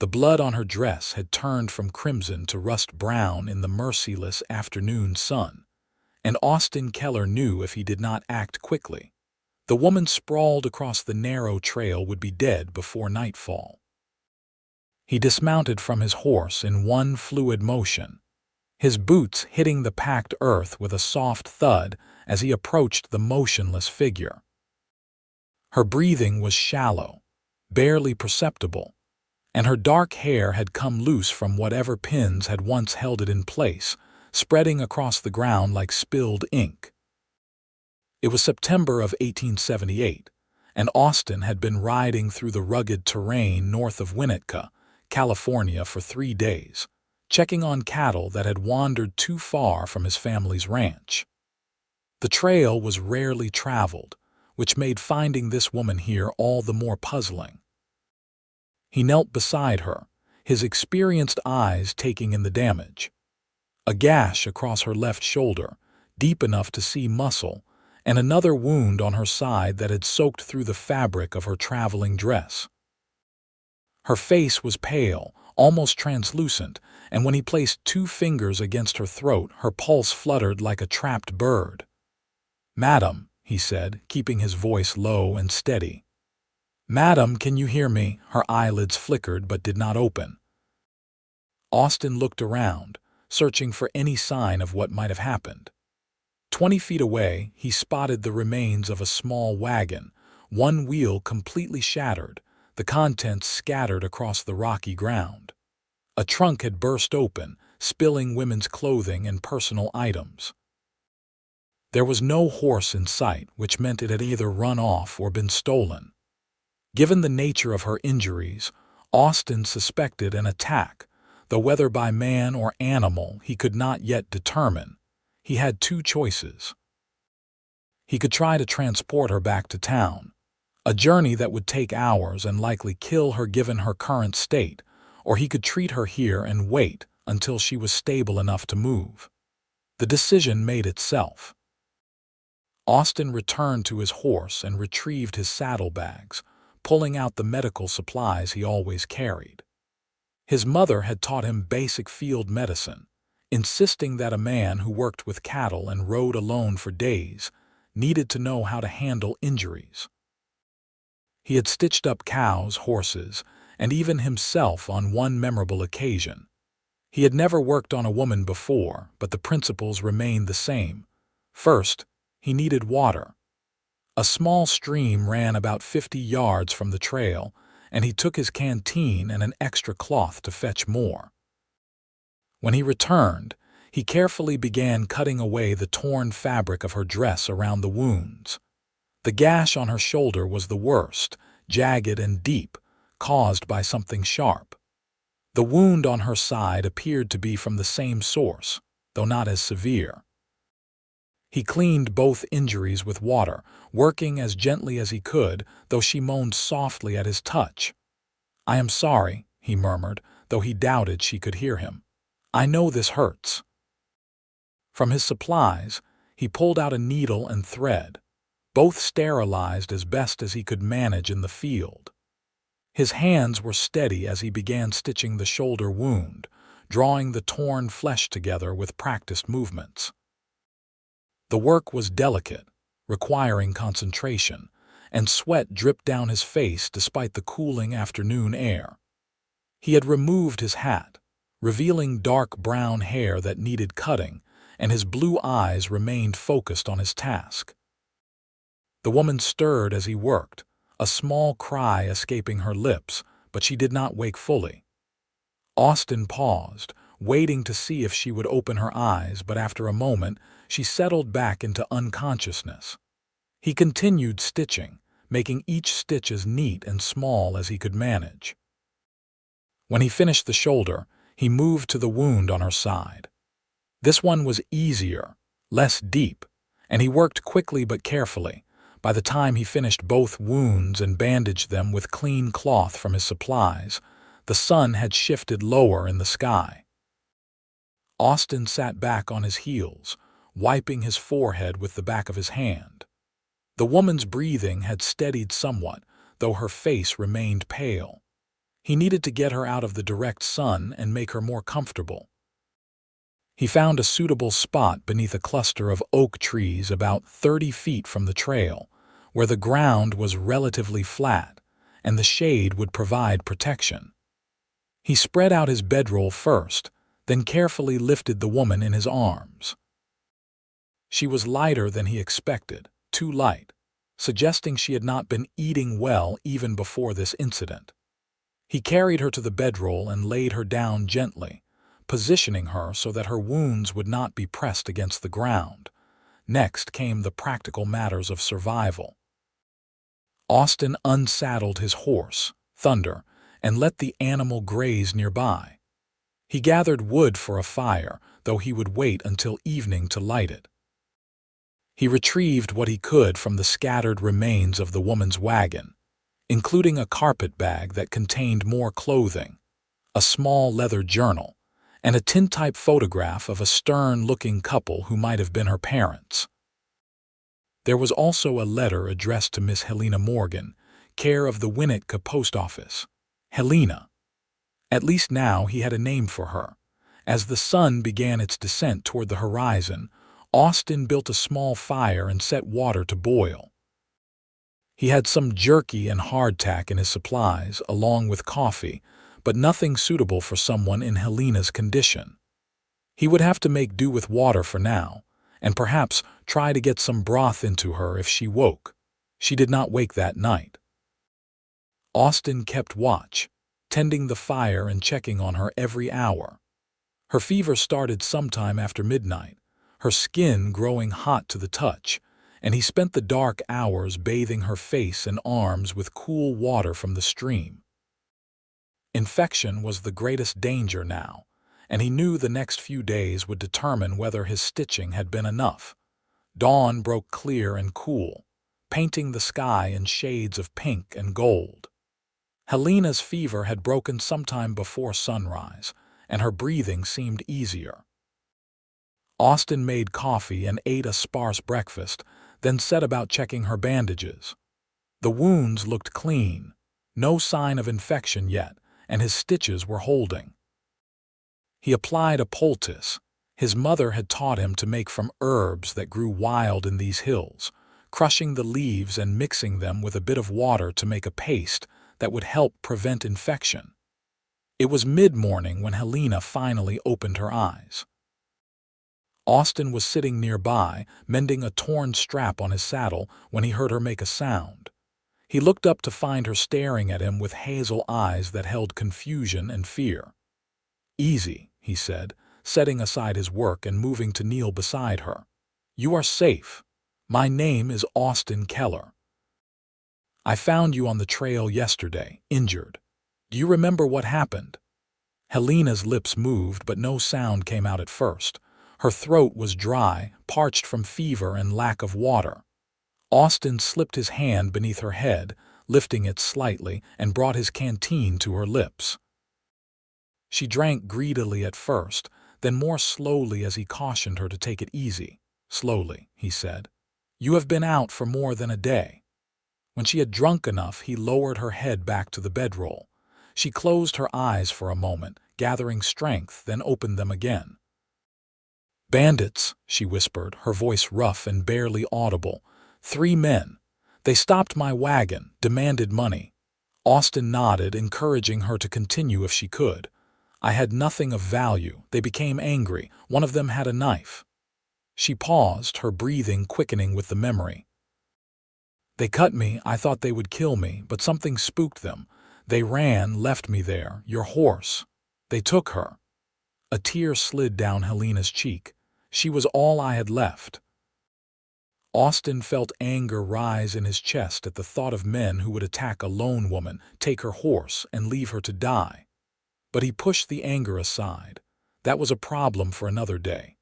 The blood on her dress had turned from crimson to rust brown in the merciless afternoon sun, and Austin Keller knew if he did not act quickly, the woman sprawled across the narrow trail would be dead before nightfall. He dismounted from his horse in one fluid motion, his boots hitting the packed earth with a soft thud as he approached the motionless figure. Her breathing was shallow, barely perceptible, and her dark hair had come loose from whatever pins had once held it in place, spreading across the ground like spilled ink. It was September of 1878, and Austin had been riding through the rugged terrain north of Winnetka, California for 3 days, checking on cattle that had wandered too far from his family's ranch. The trail was rarely traveled, which made finding this woman here all the more puzzling. He knelt beside her, his experienced eyes taking in the damage. A gash across her left shoulder, deep enough to see muscle, and another wound on her side that had soaked through the fabric of her traveling dress. Her face was pale, almost translucent, and when he placed 2 fingers against her throat, her pulse fluttered like a trapped bird. "Madam," he said, keeping his voice low and steady. "Madam, can you hear me?" Her eyelids flickered but did not open. Austin looked around, searching for any sign of what might have happened. 20 feet away, he spotted the remains of a small wagon, one wheel completely shattered, the contents scattered across the rocky ground. A trunk had burst open, spilling women's clothing and personal items. There was no horse in sight, which meant it had either run off or been stolen. Given the nature of her injuries, Austin suspected an attack, though whether by man or animal he could not yet determine. He had 2 choices. He could try to transport her back to town, a journey that would take hours and likely kill her given her current state, or he could treat her here and wait until she was stable enough to move. The decision made itself. Austin returned to his horse and retrieved his saddlebags, pulling out the medical supplies he always carried. His mother had taught him basic field medicine, insisting that a man who worked with cattle and rode alone for days needed to know how to handle injuries. He had stitched up cows, horses, and even himself on one memorable occasion. He had never worked on a woman before, but the principles remained the same. First, he needed water. A small stream ran about 50 yards from the trail, and he took his canteen and an extra cloth to fetch more. When he returned, he carefully began cutting away the torn fabric of her dress around the wounds. The gash on her shoulder was the worst, jagged and deep, caused by something sharp. The wound on her side appeared to be from the same source, though not as severe. He cleaned both injuries with water, working as gently as he could, though she moaned softly at his touch. "I am sorry," he murmured, though he doubted she could hear him. "I know this hurts." From his supplies, he pulled out a needle and thread, both sterilized as best as he could manage in the field. His hands were steady as he began stitching the shoulder wound, drawing the torn flesh together with practiced movements. The work was delicate, requiring concentration, and sweat dripped down his face despite the cooling afternoon air. He had removed his hat, revealing dark brown hair that needed cutting, and his blue eyes remained focused on his task. The woman stirred as he worked, a small cry escaping her lips, but she did not wake fully. Austin paused, waiting to see if she would open her eyes, but after a moment, she settled back into unconsciousness. He continued stitching, making each stitch as neat and small as he could manage. When he finished the shoulder, he moved to the wound on her side. This one was easier, less deep, and he worked quickly but carefully. By the time he finished both wounds and bandaged them with clean cloth from his supplies, the sun had shifted lower in the sky. Austin sat back on his heels, wiping his forehead with the back of his hand. The woman's breathing had steadied somewhat, though her face remained pale. He needed to get her out of the direct sun and make her more comfortable. He found a suitable spot beneath a cluster of oak trees about 30 feet from the trail, where the ground was relatively flat and the shade would provide protection. He spread out his bedroll first, then carefully lifted the woman in his arms. She was lighter than he expected, too light, suggesting she had not been eating well even before this incident. He carried her to the bedroll and laid her down gently, positioning her so that her wounds would not be pressed against the ground. Next came the practical matters of survival. Austin unsaddled his horse, Thunder, and let the animal graze nearby. He gathered wood for a fire, though he would wait until evening to light it. He retrieved what he could from the scattered remains of the woman's wagon, including a carpet bag that contained more clothing, a small leather journal, and a tintype photograph of a stern-looking couple who might have been her parents. There was also a letter addressed to Miss Helena Morgan, care of the Winnetka post office. Helena. At least now he had a name for her. As the sun began its descent toward the horizon, Austin built a small fire and set water to boil. He had some jerky and hardtack in his supplies, along with coffee, but nothing suitable for someone in Helena's condition. He would have to make do with water for now, and perhaps try to get some broth into her if she woke. She did not wake that night. Austin kept watch, tending the fire and checking on her every hour. Her fever started sometime after midnight, her skin growing hot to the touch, and he spent the dark hours bathing her face and arms with cool water from the stream. Infection was the greatest danger now, and he knew the next few days would determine whether his stitching had been enough. Dawn broke clear and cool, painting the sky in shades of pink and gold. Helena's fever had broken sometime before sunrise, and her breathing seemed easier. Austin made coffee and ate a sparse breakfast, then set about checking her bandages. The wounds looked clean, no sign of infection yet, and his stitches were holding. He applied a poultice his mother had taught him to make from herbs that grew wild in these hills, crushing the leaves and mixing them with a bit of water to make a paste that would help prevent infection. It was mid-morning when Helena finally opened her eyes. Austin was sitting nearby, mending a torn strap on his saddle when he heard her make a sound. He looked up to find her staring at him with hazel eyes that held confusion and fear. "Easy," he said, setting aside his work and moving to kneel beside her. "You are safe. My name is Austin Keller. I found you on the trail yesterday, injured. Do you remember what happened?" Helena's lips moved, but no sound came out at first. Her throat was dry, parched from fever and lack of water. Austin slipped his hand beneath her head, lifting it slightly, and brought his canteen to her lips. She drank greedily at first, then more slowly as he cautioned her to take it easy. "Slowly," he said. "You have been out for more than a day." When she had drunk enough, he lowered her head back to the bedroll. She closed her eyes for a moment, gathering strength, then opened them again. "Bandits," she whispered, her voice rough and barely audible. "3 men. They stopped my wagon, demanded money." Austin nodded, encouraging her to continue if she could. "I had nothing of value. They became angry. One of them had a knife." She paused, her breathing quickening with the memory. "They cut me. I thought they would kill me, but something spooked them. They ran, left me there. Your horse. They took her." A tear slid down Helena's cheek. She was all I had left. Austin felt anger rise in his chest at the thought of men who would attack a lone woman, take her horse, and leave her to die. But he pushed the anger aside. That was a problem for another day.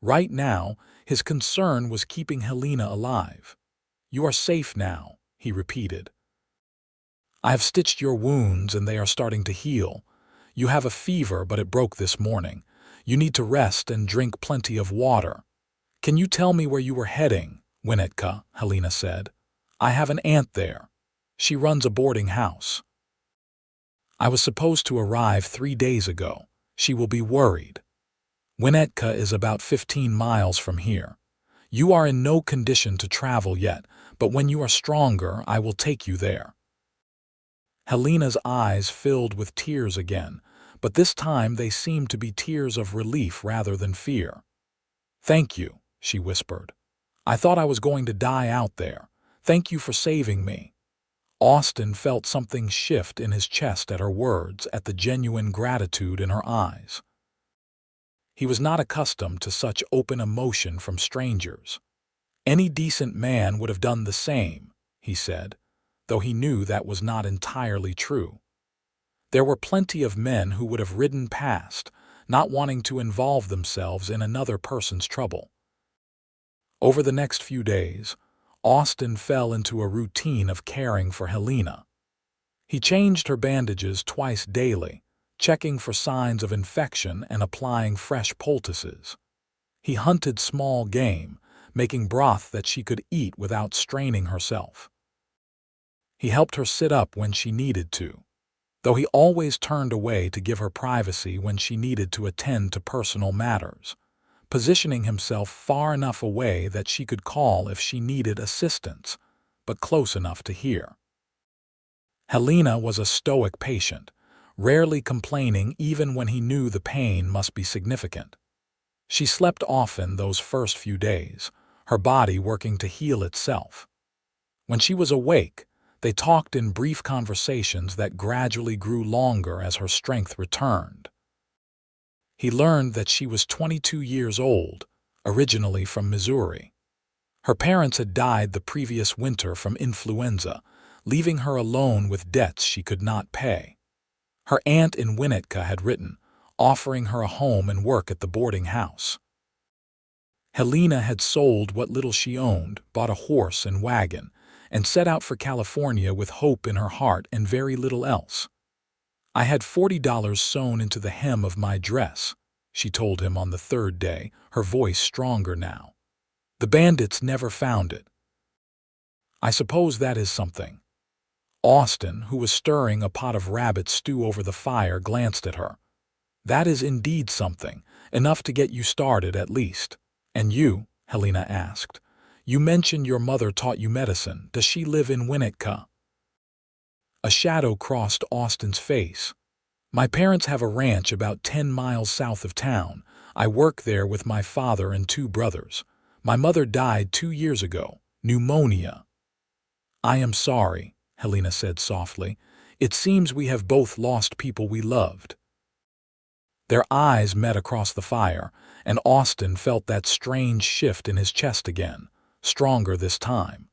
Right now, his concern was keeping Helena alive. "You are safe now," he repeated. "I have stitched your wounds and they are starting to heal. You have a fever, but it broke this morning. You need to rest and drink plenty of water." "Can you tell me where you were heading?" "Winnetka," Helena said. "I have an aunt there. She runs a boarding house." I was supposed to arrive 3 days ago. She will be worried. Winnetka is about 15 miles from here. You are in no condition to travel yet, but when you are stronger, I will take you there." Helena's eyes filled with tears again, but this time they seemed to be tears of relief rather than fear. "Thank you," she whispered. "I thought I was going to die out there. Thank you for saving me." Austin felt something shift in his chest at her words, at the genuine gratitude in her eyes. He was not accustomed to such open emotion from strangers. "Any decent man would have done the same," he said, though he knew that was not entirely true. There were plenty of men who would have ridden past, not wanting to involve themselves in another person's trouble. Over the next few days, Austin fell into a routine of caring for Helena. He changed her bandages twice daily, checking for signs of infection and applying fresh poultices. He hunted small game, making broth that she could eat without straining herself. He helped her sit up when she needed to, though he always turned away to give her privacy when she needed to attend to personal matters, positioning himself far enough away that she could call if she needed assistance, but close enough to hear. Helena was a stoic patient, rarely complaining even when he knew the pain must be significant. She slept often those first few days, her body working to heal itself. When she was awake, they talked in brief conversations that gradually grew longer as her strength returned. He learned that she was 22 years old, originally from Missouri. Her parents had died the previous winter from influenza, leaving her alone with debts she could not pay. Her aunt in Winnetka had written, offering her a home and work at the boarding house. Helena had sold what little she owned, bought a horse and wagon, and set out for California with hope in her heart and very little else. "I had $40 sewn into the hem of my dress," she told him on the third day, her voice stronger now. "The bandits never found it." "I suppose that is something." Austin, who was stirring a pot of rabbit stew over the fire, glanced at her. "That is indeed something, enough to get you started at least." "And you?" Helena asked. "You mentioned your mother taught you medicine. Does she live in Winnetka?" A shadow crossed Austin's face. "My parents have a ranch about 10 miles south of town. I work there with my father and 2 brothers. My mother died 2 years ago, pneumonia." "I am sorry," Helena said softly. "It seems we have both lost people we loved." Their eyes met across the fire, and Austin felt that strange shift in his chest again, stronger this time.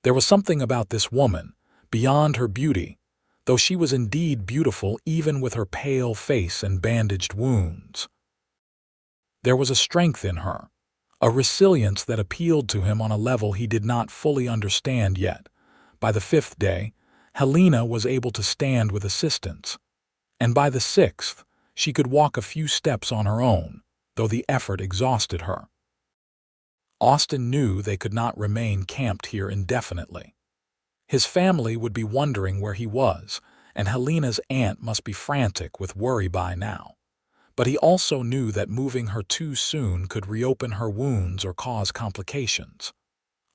There was something about this woman, beyond her beauty, though she was indeed beautiful even with her pale face and bandaged wounds. There was a strength in her, a resilience that appealed to him on a level he did not fully understand yet. By the 5th day, Helena was able to stand with assistance, and by the 6th, she could walk a few steps on her own, though the effort exhausted her. Austin knew they could not remain camped here indefinitely. His family would be wondering where he was, and Helena's aunt must be frantic with worry by now. But he also knew that moving her too soon could reopen her wounds or cause complications.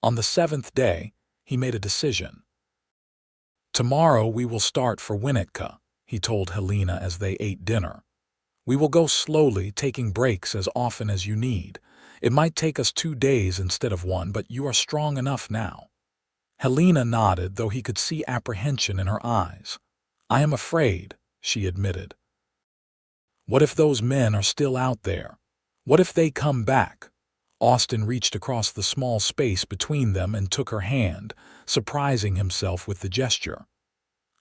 On the 7th day, he made a decision. "Tomorrow we will start for Winnetka," he told Helena as they ate dinner. "We will go slowly, taking breaks as often as you need. It might take us 2 days instead of 1, but you are strong enough now." Helena nodded, though he could see apprehension in her eyes. "I am afraid," she admitted. "What if those men are still out there? What if they come back?" Austin reached across the small space between them and took her hand, surprising himself with the gesture.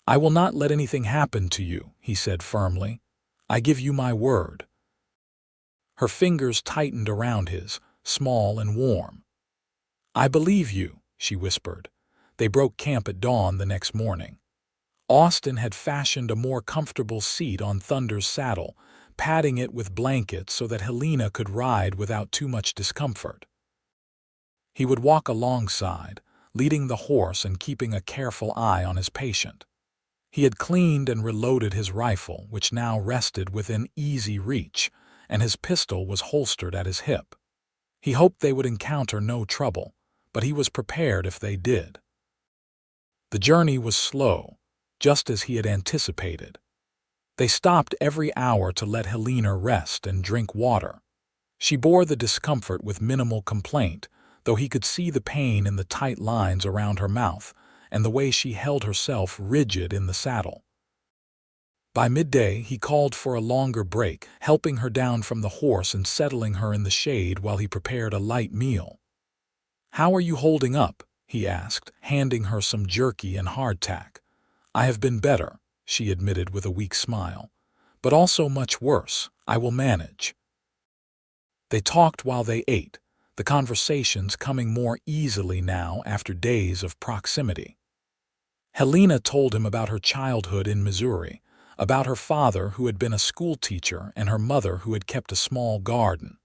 "I will not let anything happen to you," he said firmly. "I give you my word." Her fingers tightened around his, small and warm. "I believe you," she whispered. They broke camp at dawn the next morning. Austin had fashioned a more comfortable seat on Thunder's saddle, padding it with blankets so that Helena could ride without too much discomfort. He would walk alongside, leading the horse and keeping a careful eye on his patient. He had cleaned and reloaded his rifle, which now rested within easy reach, and his pistol was holstered at his hip. He hoped they would encounter no trouble, but he was prepared if they did. The journey was slow, just as he had anticipated. They stopped every hour to let Helena rest and drink water. She bore the discomfort with minimal complaint, though he could see the pain in the tight lines around her mouth and the way she held herself rigid in the saddle. By midday, he called for a longer break, helping her down from the horse and settling her in the shade while he prepared a light meal. "How are you holding up?" he asked, handing her some jerky and hardtack. "I have been better," she admitted with a weak smile, "but also much worse. I will manage." They talked while they ate, the conversations coming more easily now after days of proximity. Helena told him about her childhood in Missouri, about her father who had been a schoolteacher and her mother who had kept a small garden.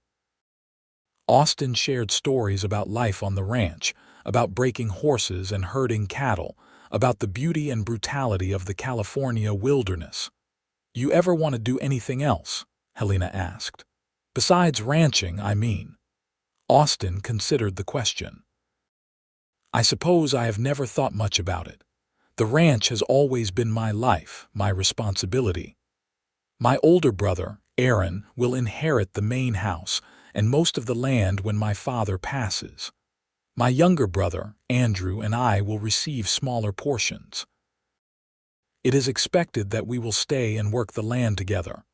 Austin shared stories about life on the ranch, about breaking horses and herding cattle, about the beauty and brutality of the California wilderness. "You ever want to do anything else?" Helena asked. "Besides ranching, I mean." Austin considered the question. "I suppose I have never thought much about it. The ranch has always been my life, my responsibility. My older brother, Aaron, will inherit the main house and most of the land when my father passes. My younger brother, Andrew, and I will receive smaller portions. It is expected that we will stay and work the land together."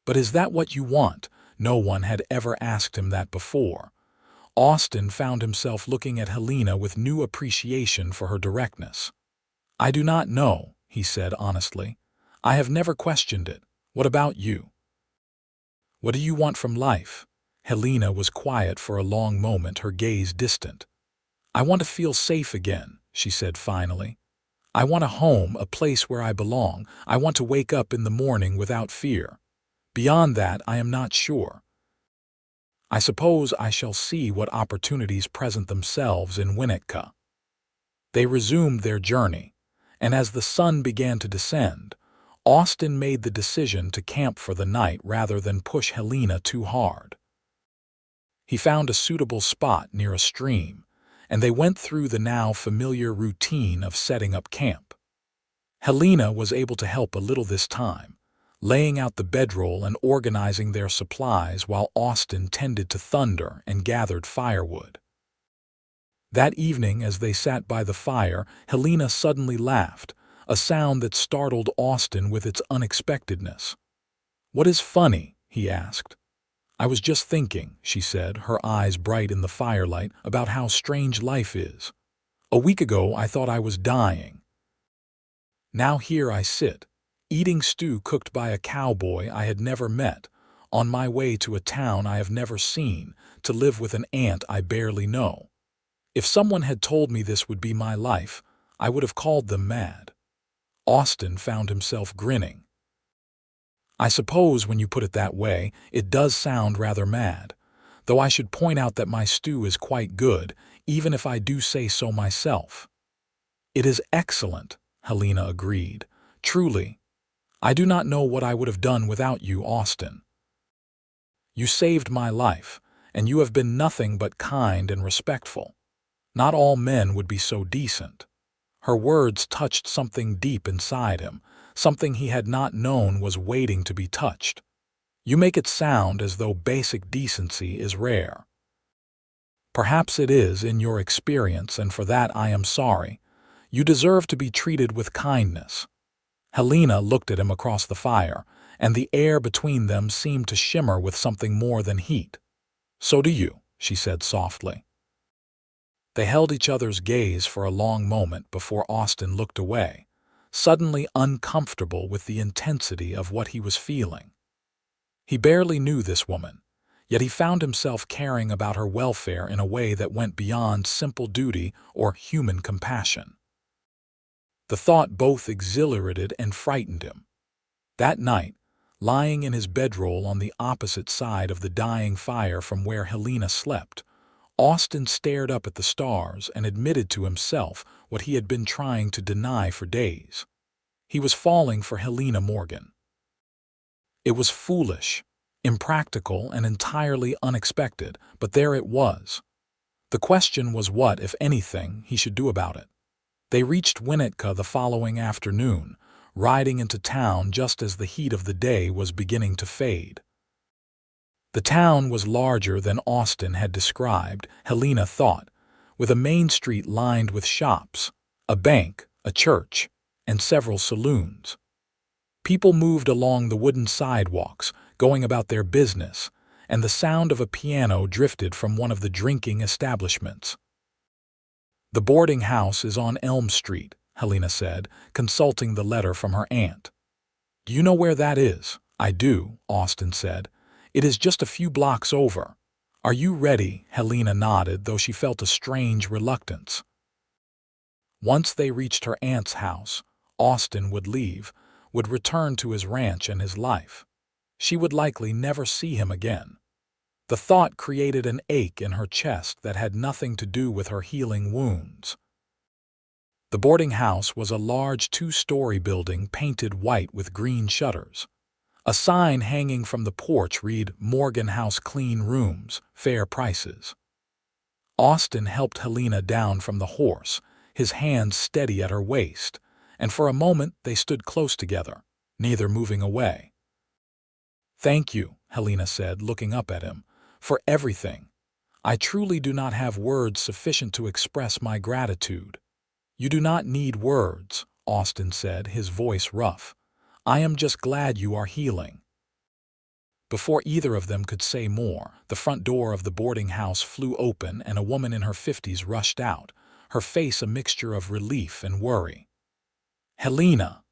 "But is that what you want?" No one had ever asked him that before. Austin found himself looking at Helena with new appreciation for her directness. "I do not know," he said honestly. "I have never questioned it. What about you? What do you want from life?" Helena was quiet for a long moment, her gaze distant. "I want to feel safe again," she said finally. "I want a home, a place where I belong. I want to wake up in the morning without fear. Beyond that, I am not sure. I suppose I shall see what opportunities present themselves in Winnetka." They resumed their journey, and as the sun began to descend, Austin made the decision to camp for the night rather than push Helena too hard. He found a suitable spot near a stream, and they went through the now familiar routine of setting up camp. Helena was able to help a little this time, laying out the bedroll and organizing their supplies while Austin tended to thunder and gathered firewood. That evening, as they sat by the fire, Helena suddenly laughed, a sound that startled Austin with its unexpectedness. "What is funny?" he asked. "I was just thinking," she said, her eyes bright in the firelight, "about how strange life is. A week ago I thought I was dying. Now here I sit, eating stew cooked by a cowboy I had never met, on my way to a town I have never seen, to live with an aunt I barely know. If someone had told me this would be my life, I would have called them mad." Austin found himself grinning. "I suppose when you put it that way, it does sound rather mad, though I should point out that my stew is quite good, even if I do say so myself." "It is excellent," Helena agreed. "Truly, I do not know what I would have done without you, Austin. You saved my life, and you have been nothing but kind and respectful. Not all men would be so decent." Her words touched something deep inside him, something he had not known was waiting to be touched. "You make it sound as though basic decency is rare. Perhaps it is in your experience, and for that I am sorry. You deserve to be treated with kindness." Helena looked at him across the fire, and the air between them seemed to shimmer with something more than heat. "So do you," she said softly. They held each other's gaze for a long moment before Austin looked away, suddenly uncomfortable with the intensity of what he was feeling. He barely knew this woman, yet he found himself caring about her welfare in a way that went beyond simple duty or human compassion. The thought both exhilarated and frightened him. That night, lying in his bedroll on the opposite side of the dying fire from where Helena slept, Austin stared up at the stars and admitted to himself what he had been trying to deny for days. He was falling for Helena Morgan. It was foolish, impractical, and entirely unexpected, but there it was. The question was what, if anything, he should do about it. They reached Winnetka the following afternoon, riding into town just as the heat of the day was beginning to fade. The town was larger than Austin had described, Helena thought, with a main street lined with shops, a bank, a church, and several saloons. People moved along the wooden sidewalks, going about their business, and the sound of a piano drifted from one of the drinking establishments. "The boarding house is on Elm Street," Helena said, consulting the letter from her aunt. "Do you know where that is?" "I do," Austin said. "It is just a few blocks over." "Are you ready?" Helena nodded, though she felt a strange reluctance. Once they reached her aunt's house, Austin would leave, would return to his ranch and his life. She would likely never see him again. The thought created an ache in her chest that had nothing to do with her healing wounds. The boarding house was a large two-story building painted white with green shutters. A sign hanging from the porch read, "Morgan House Clean Rooms, Fair Prices." Austin helped Helena down from the horse, his hands steady at her waist, and for a moment they stood close together, neither moving away. "Thank you," Helena said, looking up at him, "for everything. I truly do not have words sufficient to express my gratitude." "You do not need words," Austin said, his voice rough. "I am just glad you are healing." Before either of them could say more, the front door of the boarding house flew open and a woman in her 50s rushed out, her face a mixture of relief and worry. "Helena!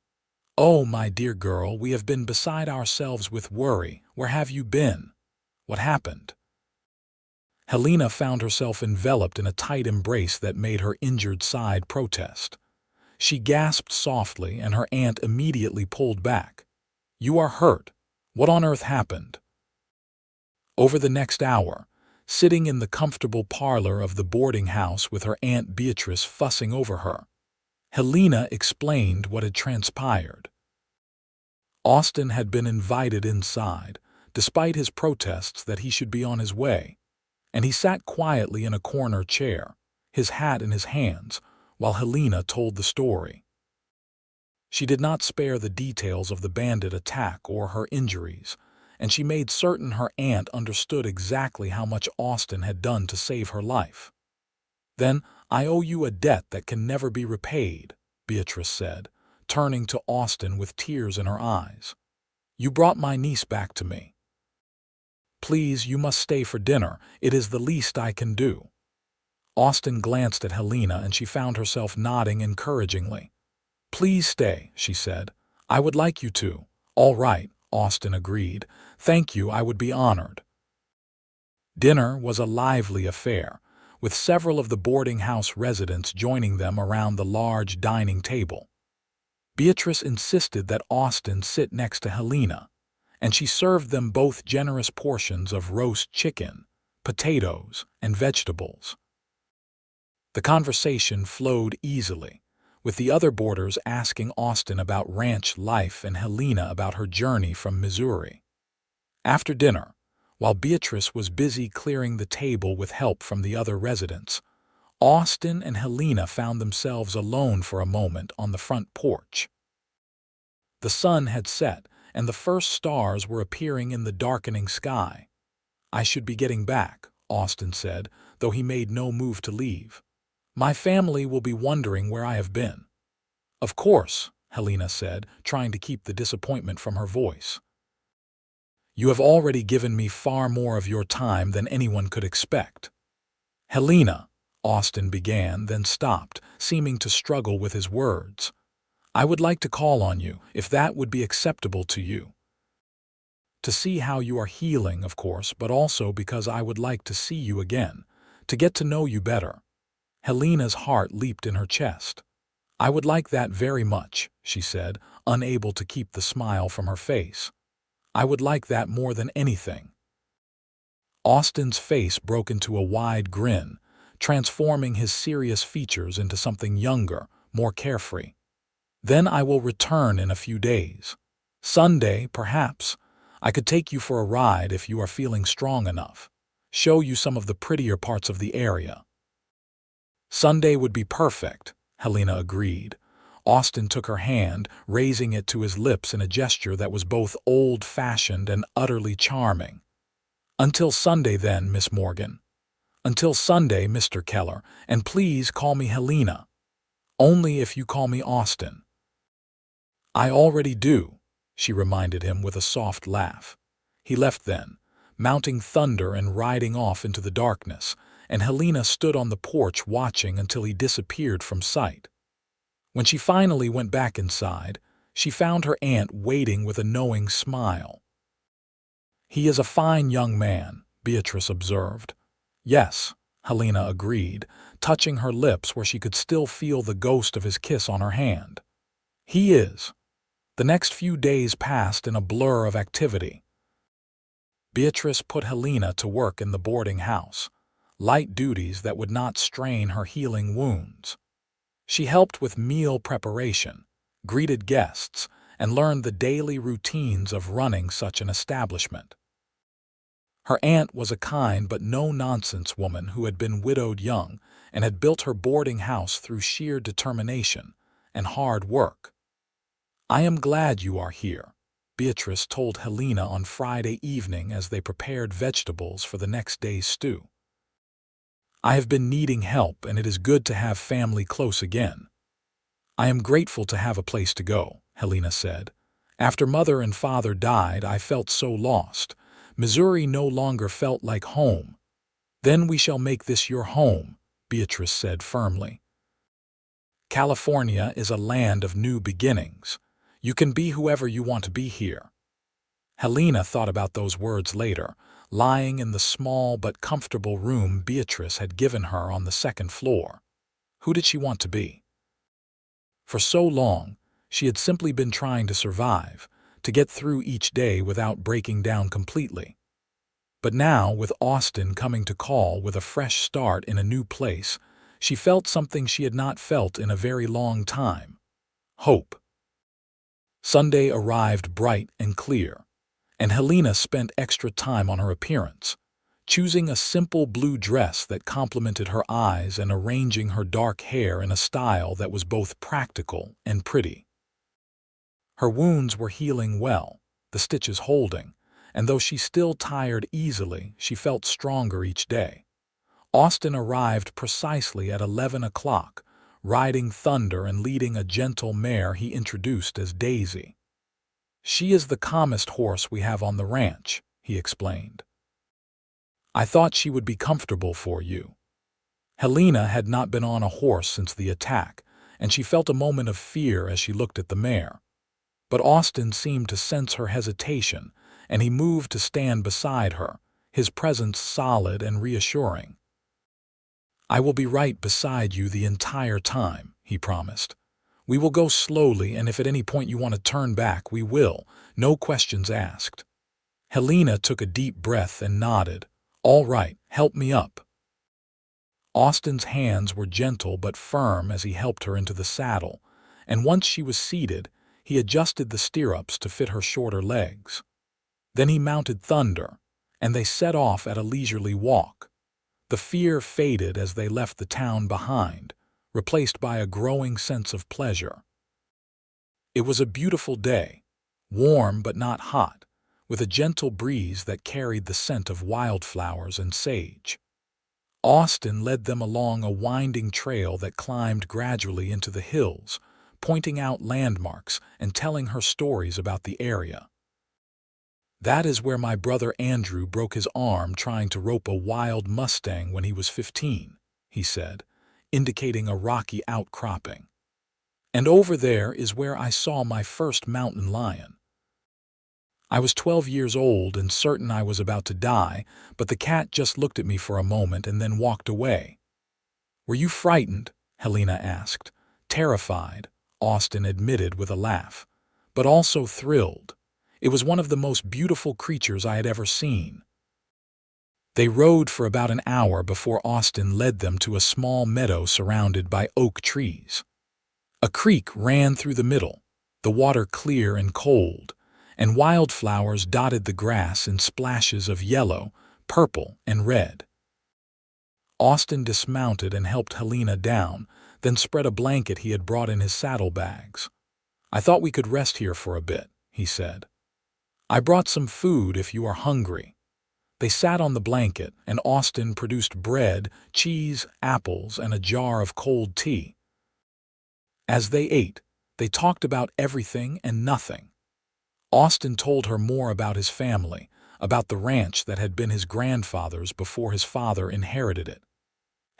Oh, my dear girl, we have been beside ourselves with worry. Where have you been? What happened?" Helena found herself enveloped in a tight embrace that made her injured side protest. She gasped softly, and her aunt immediately pulled back. "You are hurt. What on earth happened?" Over the next hour, sitting in the comfortable parlor of the boarding house with her Aunt Beatrice fussing over her, Helena explained what had transpired. Austin had been invited inside, despite his protests that he should be on his way, and he sat quietly in a corner chair, his hat in his hands, while Helena told the story. She did not spare the details of the bandit attack or her injuries, and she made certain her aunt understood exactly how much Austin had done to save her life. "Then I owe you a debt that can never be repaid," Beatrice said, turning to Austin with tears in her eyes. "You brought my niece back to me. Please, you must stay for dinner. It is the least I can do." Austin glanced at Helena and she found herself nodding encouragingly. "Please stay," she said. "I would like you to." "All right," Austin agreed. "Thank you, I would be honored." Dinner was a lively affair, with several of the boarding house residents joining them around the large dining table. Beatrice insisted that Austin sit next to Helena, and she served them both generous portions of roast chicken, potatoes, and vegetables. The conversation flowed easily, with the other boarders asking Austin about ranch life and Helena about her journey from Missouri. After dinner, while Beatrice was busy clearing the table with help from the other residents, Austin and Helena found themselves alone for a moment on the front porch. The sun had set, and the first stars were appearing in the darkening sky. "I should be getting back," Austin said, though he made no move to leave. "My family will be wondering where I have been." "Of course," Helena said, trying to keep the disappointment from her voice. "You have already given me far more of your time than anyone could expect." "Helena," Austin began, then stopped, seeming to struggle with his words. "I would like to call on you, if that would be acceptable to you. To see how you are healing, of course, but also because I would like to see you again, to get to know you better." Helena's heart leaped in her chest. "I would like that very much," she said, unable to keep the smile from her face. "I would like that more than anything." Austin's face broke into a wide grin, transforming his serious features into something younger, more carefree. Then I will return in a few days. Sunday, perhaps. I could take you for a ride if you are feeling strong enough. Show you some of the prettier parts of the area." "Sunday would be perfect," Helena agreed. Austin took her hand, raising it to his lips in a gesture that was both old-fashioned and utterly charming. "Until Sunday then, Miss Morgan." "Until Sunday, Mr. Keller, and please call me Helena." "Only if you call me Austin." "I already do," she reminded him with a soft laugh. He left then, mounting Thunder and riding off into the darkness, and Helena stood on the porch watching until he disappeared from sight. When she finally went back inside, she found her aunt waiting with a knowing smile. "He is a fine young man," Beatrice observed. "Yes," Helena agreed, touching her lips where she could still feel the ghost of his kiss on her hand. "He is." The next few days passed in a blur of activity. Beatrice put Helena to work in the boarding house, light duties that would not strain her healing wounds. She helped with meal preparation, greeted guests, and learned the daily routines of running such an establishment. Her aunt was a kind but no-nonsense woman who had been widowed young and had built her boarding house through sheer determination and hard work. "I am glad you are here," Beatrice told Helena on Friday evening as they prepared vegetables for the next day's stew. "I have been needing help, and it is good to have family close again." "I am grateful to have a place to go," Helena said. "After Mother and Father died, I felt so lost. Missouri no longer felt like home." "Then we shall make this your home," Beatrice said firmly. "California is a land of new beginnings. You can be whoever you want to be here." Helena thought about those words later, lying in the small but comfortable room Beatrice had given her on the second floor. Who did she want to be? For so long, she had simply been trying to survive, to get through each day without breaking down completely. But now, with Austin coming to call with a fresh start in a new place, she felt something she had not felt in a very long time: hope. Sunday arrived bright and clear, and Helena spent extra time on her appearance, choosing a simple blue dress that complemented her eyes and arranging her dark hair in a style that was both practical and pretty. Her wounds were healing well, the stitches holding, and though she still tired easily, she felt stronger each day. Austin arrived precisely at 11 o'clock, riding Thunder and leading a gentle mare he introduced as Daisy. "She is the calmest horse we have on the ranch," he explained. "I thought she would be comfortable for you." Helena had not been on a horse since the attack, and she felt a moment of fear as she looked at the mare. But Austin seemed to sense her hesitation, and he moved to stand beside her, his presence solid and reassuring. "I will be right beside you the entire time," he promised. "We will go slowly, and if at any point you want to turn back, we will, no questions asked." Helena took a deep breath and nodded. "All right, help me up." Austin's hands were gentle but firm as he helped her into the saddle, and once she was seated, he adjusted the stirrups to fit her shorter legs. Then he mounted Thunder, and they set off at a leisurely walk. The fear faded as they left the town behind, replaced by a growing sense of pleasure. It was a beautiful day, warm but not hot, with a gentle breeze that carried the scent of wildflowers and sage. Austin led them along a winding trail that climbed gradually into the hills, pointing out landmarks and telling her stories about the area. "That is where my brother Andrew broke his arm trying to rope a wild Mustang when he was 15, he said, indicating a rocky outcropping. "And over there is where I saw my first mountain lion. I was 12 years old and certain I was about to die, but the cat just looked at me for a moment and then walked away." "Were you frightened?" Helena asked. "Terrified," Austin admitted with a laugh, "but also thrilled. It was one of the most beautiful creatures I had ever seen." They rode for about an hour before Austin led them to a small meadow surrounded by oak trees. A creek ran through the middle, the water clear and cold, and wildflowers dotted the grass in splashes of yellow, purple, and red. Austin dismounted and helped Helena down, then spread a blanket he had brought in his saddlebags. "I thought we could rest here for a bit," he said. "I brought some food if you are hungry." They sat on the blanket, and Austin produced bread, cheese, apples, and a jar of cold tea. As they ate, they talked about everything and nothing. Austin told her more about his family, about the ranch that had been his grandfather's before his father inherited it.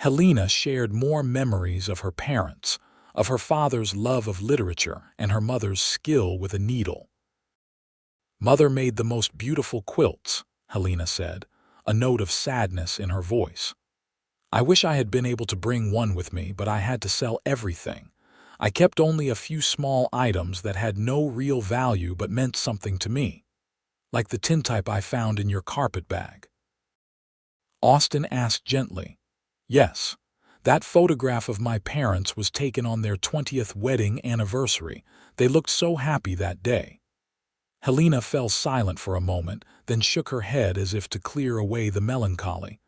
Helena shared more memories of her parents, of her father's love of literature and her mother's skill with a needle. "Mother made the most beautiful quilts," Helena said, a note of sadness in her voice. "I wish I had been able to bring one with me, but I had to sell everything. I kept only a few small items that had no real value but meant something to me, like the tintype I found in your carpet bag." Austin asked gently, "Yes, that photograph of my parents was taken on their 20th wedding anniversary. They looked so happy that day." Helena fell silent for a moment, then shook her head as if to clear away the melancholy.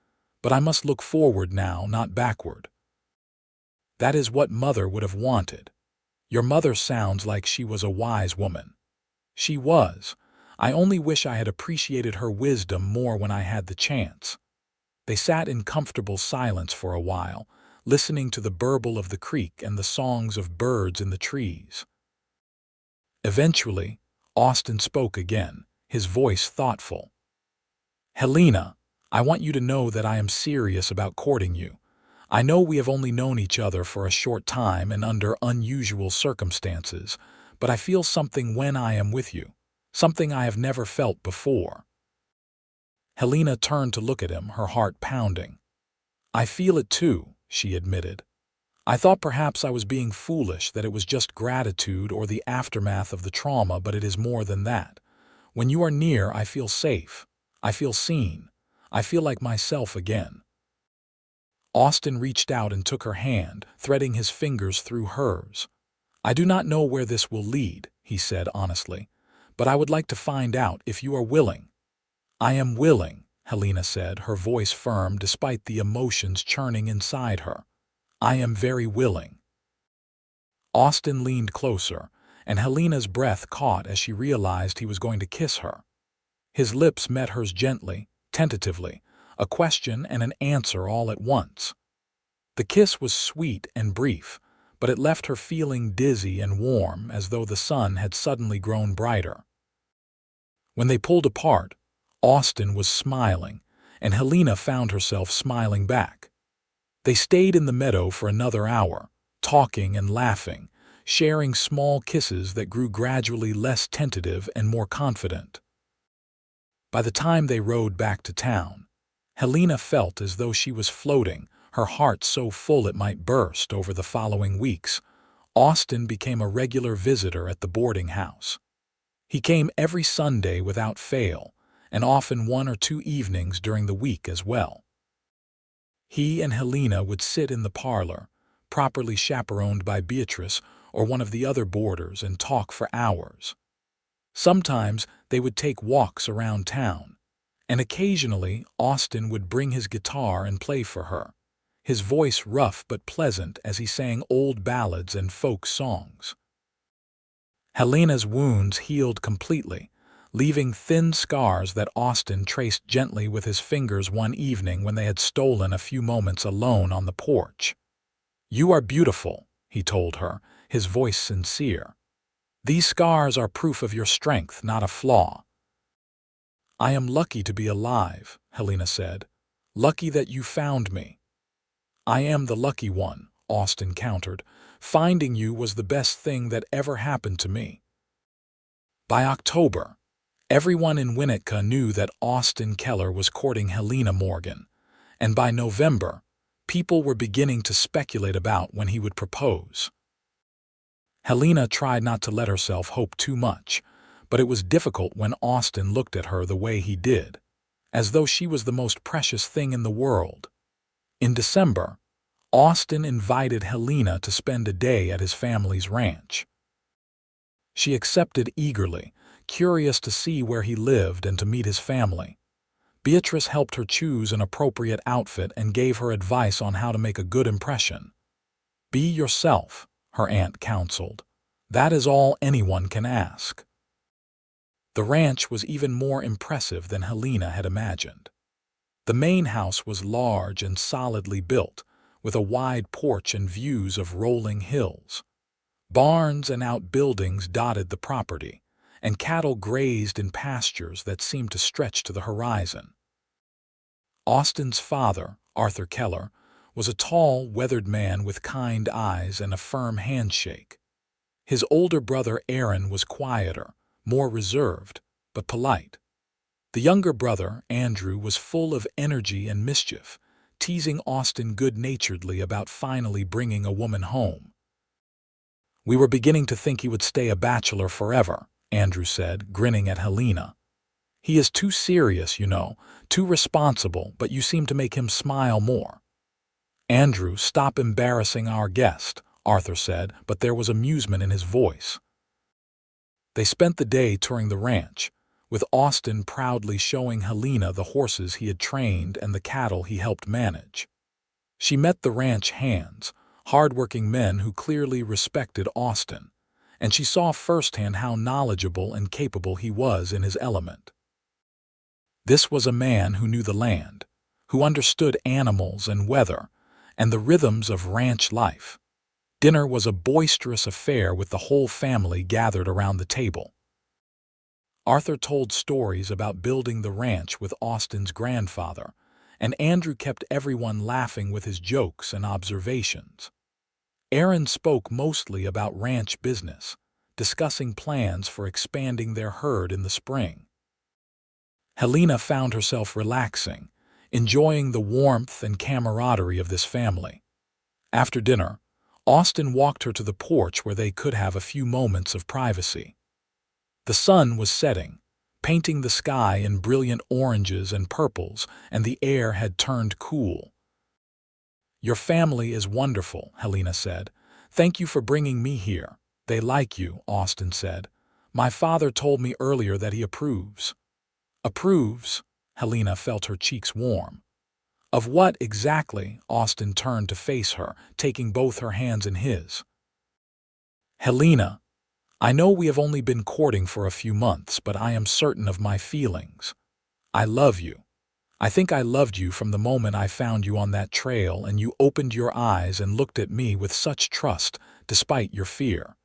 "But I must look forward now, not backward." "That is what Mother would have wanted. Your mother sounds like she was a wise woman." "She was. I only wish I had appreciated her wisdom more when I had the chance." They sat in comfortable silence for a while, listening to the burble of the creek and the songs of birds in the trees. Eventually, Austin spoke again, his voice thoughtful. "Helena, I want you to know that I am serious about courting you. I know we have only known each other for a short time and under unusual circumstances, but I feel something when I am with you, something I have never felt before." Helena turned to look at him, her heart pounding. "I feel it too," she admitted. "I thought perhaps I was being foolish, that it was just gratitude or the aftermath of the trauma, but it is more than that. When you are near, I feel safe. I feel seen. I feel like myself again." Austin reached out and took her hand, threading his fingers through hers. "I do not know where this will lead," he said honestly, "but I would like to find out if you are willing." "I am willing," Helena said, her voice firm despite the emotions churning inside her. "I am very willing." Austin leaned closer, and Helena's breath caught as she realized he was going to kiss her. His lips met hers gently, tentatively, a question and an answer all at once. The kiss was sweet and brief, but it left her feeling dizzy and warm, as though the sun had suddenly grown brighter. When they pulled apart, Austin was smiling, and Helena found herself smiling back. They stayed in the meadow for another hour, talking and laughing, sharing small kisses that grew gradually less tentative and more confident. By the time they rode back to town, Helena felt as though she was floating, her heart so full it might burst. Over the following weeks, Austin became a regular visitor at the boarding house. He came every Sunday without fail, and often 1 or 2 evenings during the week as well. He and Helena would sit in the parlor, properly chaperoned by Beatrice or one of the other boarders, and talk for hours. Sometimes they would take walks around town, and occasionally Austin would bring his guitar and play for her, his voice rough but pleasant as he sang old ballads and folk songs. Helena's wounds healed completely, leaving thin scars that Austin traced gently with his fingers one evening when they had stolen a few moments alone on the porch. "You are beautiful," he told her, his voice sincere. "These scars are proof of your strength, not a flaw." "I am lucky to be alive," Helena said. "Lucky that you found me." "I am the lucky one," Austin countered. "Finding you was the best thing that ever happened to me." By October, everyone in Winnetka knew that Austin Keller was courting Helena Morgan, and by November, people were beginning to speculate about when he would propose. Helena tried not to let herself hope too much, but it was difficult when Austin looked at her the way he did, as though she was the most precious thing in the world. In December, Austin invited Helena to spend a day at his family's ranch. She accepted eagerly, curious to see where he lived and to meet his family. Beatrice helped her choose an appropriate outfit and gave her advice on how to make a good impression. "Be yourself," her aunt counseled. "That is all anyone can ask." The ranch was even more impressive than Helena had imagined. The main house was large and solidly built, with a wide porch and views of rolling hills. Barns and outbuildings dotted the property, and cattle grazed in pastures that seemed to stretch to the horizon. Austin's father, Arthur Keller, was a tall, weathered man with kind eyes and a firm handshake. His older brother Aaron was quieter, more reserved, but polite. The younger brother, Andrew, was full of energy and mischief, teasing Austin good-naturedly about finally bringing a woman home. "We were beginning to think he would stay a bachelor forever," Andrew said, grinning at Helena. "He is too serious, you know, too responsible, but you seem to make him smile more." "Andrew, stop embarrassing our guest," Arthur said, but there was amusement in his voice. They spent the day touring the ranch, with Austin proudly showing Helena the horses he had trained and the cattle he helped manage. She met the ranch hands, hard-working men who clearly respected Austin, and she saw firsthand how knowledgeable and capable he was in his element. This was a man who knew the land, who understood animals and weather, and the rhythms of ranch life. Dinner was a boisterous affair with the whole family gathered around the table. Arthur told stories about building the ranch with Austin's grandfather, and Andrew kept everyone laughing with his jokes and observations. Aaron spoke mostly about ranch business, discussing plans for expanding their herd in the spring. Helena found herself relaxing, enjoying the warmth and camaraderie of this family. After dinner, Austin walked her to the porch where they could have a few moments of privacy. The sun was setting, painting the sky in brilliant oranges and purples, and the air had turned cool. "Your family is wonderful," Helena said. "Thank you for bringing me here." "They like you," Austin said. "My father told me earlier that he approves." "Approves?" Helena felt her cheeks warm. "Of what exactly?" Austin turned to face her, taking both her hands in his. "Helena, I know we have only been courting for a few months, but I am certain of my feelings. I love you. I think I loved you from the moment I found you on that trail and you opened your eyes and looked at me with such trust, despite your fear.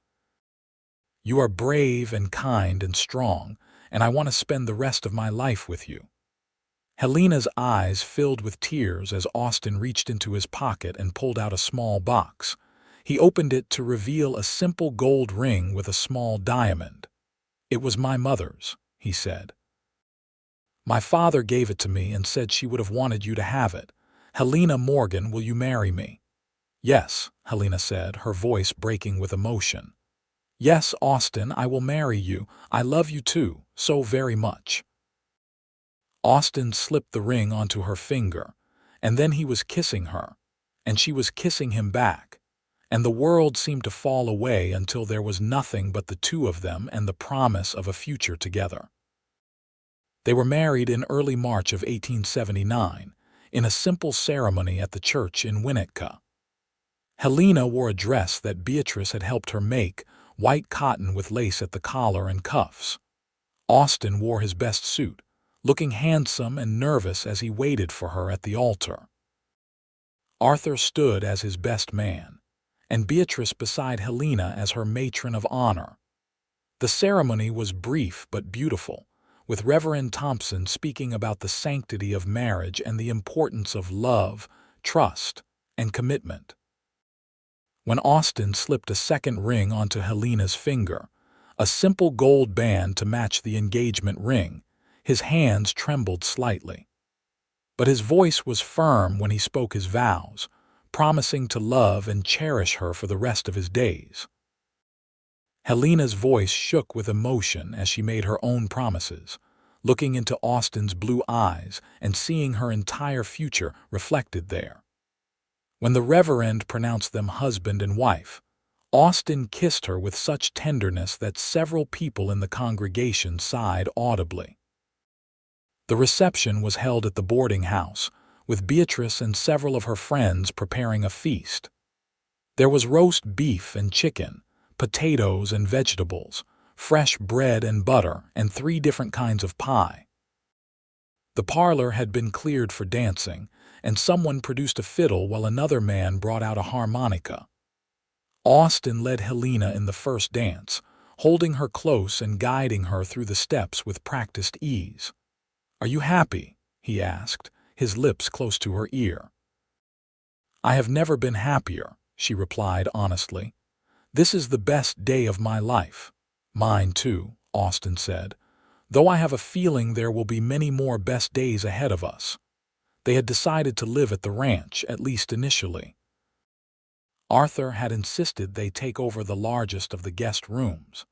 You are brave and kind and strong, and I want to spend the rest of my life with you." Helena's eyes filled with tears as Austin reached into his pocket and pulled out a small box. He opened it to reveal a simple gold ring with a small diamond. "It was my mother's," he said. "My father gave it to me and said she would have wanted you to have it. Helena Morgan, will you marry me?" "Yes," Helena said, her voice breaking with emotion. "Yes, Austin, I will marry you. I love you too, so very much." Austin slipped the ring onto her finger, and then he was kissing her, and she was kissing him back, and the world seemed to fall away until there was nothing but the two of them and the promise of a future together. They were married in early March of 1879, in a simple ceremony at the church in Winnetka. Helena wore a dress that Beatrice had helped her make, white cotton with lace at the collar and cuffs. Austin wore his best suit, looking handsome and nervous as he waited for her at the altar. Arthur stood as his best man, and Beatrice beside Helena as her matron of honor. The ceremony was brief but beautiful, with Reverend Thompson speaking about the sanctity of marriage and the importance of love, trust, and commitment. When Austin slipped a second ring onto Helena's finger, a simple gold band to match the engagement ring, his hands trembled slightly. But his voice was firm when he spoke his vows, promising to love and cherish her for the rest of his days. Helena's voice shook with emotion as she made her own promises, looking into Austin's blue eyes and seeing her entire future reflected there. When the Reverend pronounced them husband and wife, Austin kissed her with such tenderness that several people in the congregation sighed audibly. The reception was held at the boarding house, with Beatrice and several of her friends preparing a feast. There was roast beef and chicken, potatoes and vegetables, fresh bread and butter, and 3 different kinds of pie. The parlor had been cleared for dancing, and someone produced a fiddle while another man brought out a harmonica. Austin led Helena in the first dance, holding her close and guiding her through the steps with practiced ease. "Are you happy?" he asked, his lips close to her ear. "I have never been happier," she replied honestly. "This is the best day of my life." "Mine too," Austin said, "though I have a feeling there will be many more best days ahead of us." They had decided to live at the ranch, at least initially. Arthur had insisted they take over the largest of the guest rooms,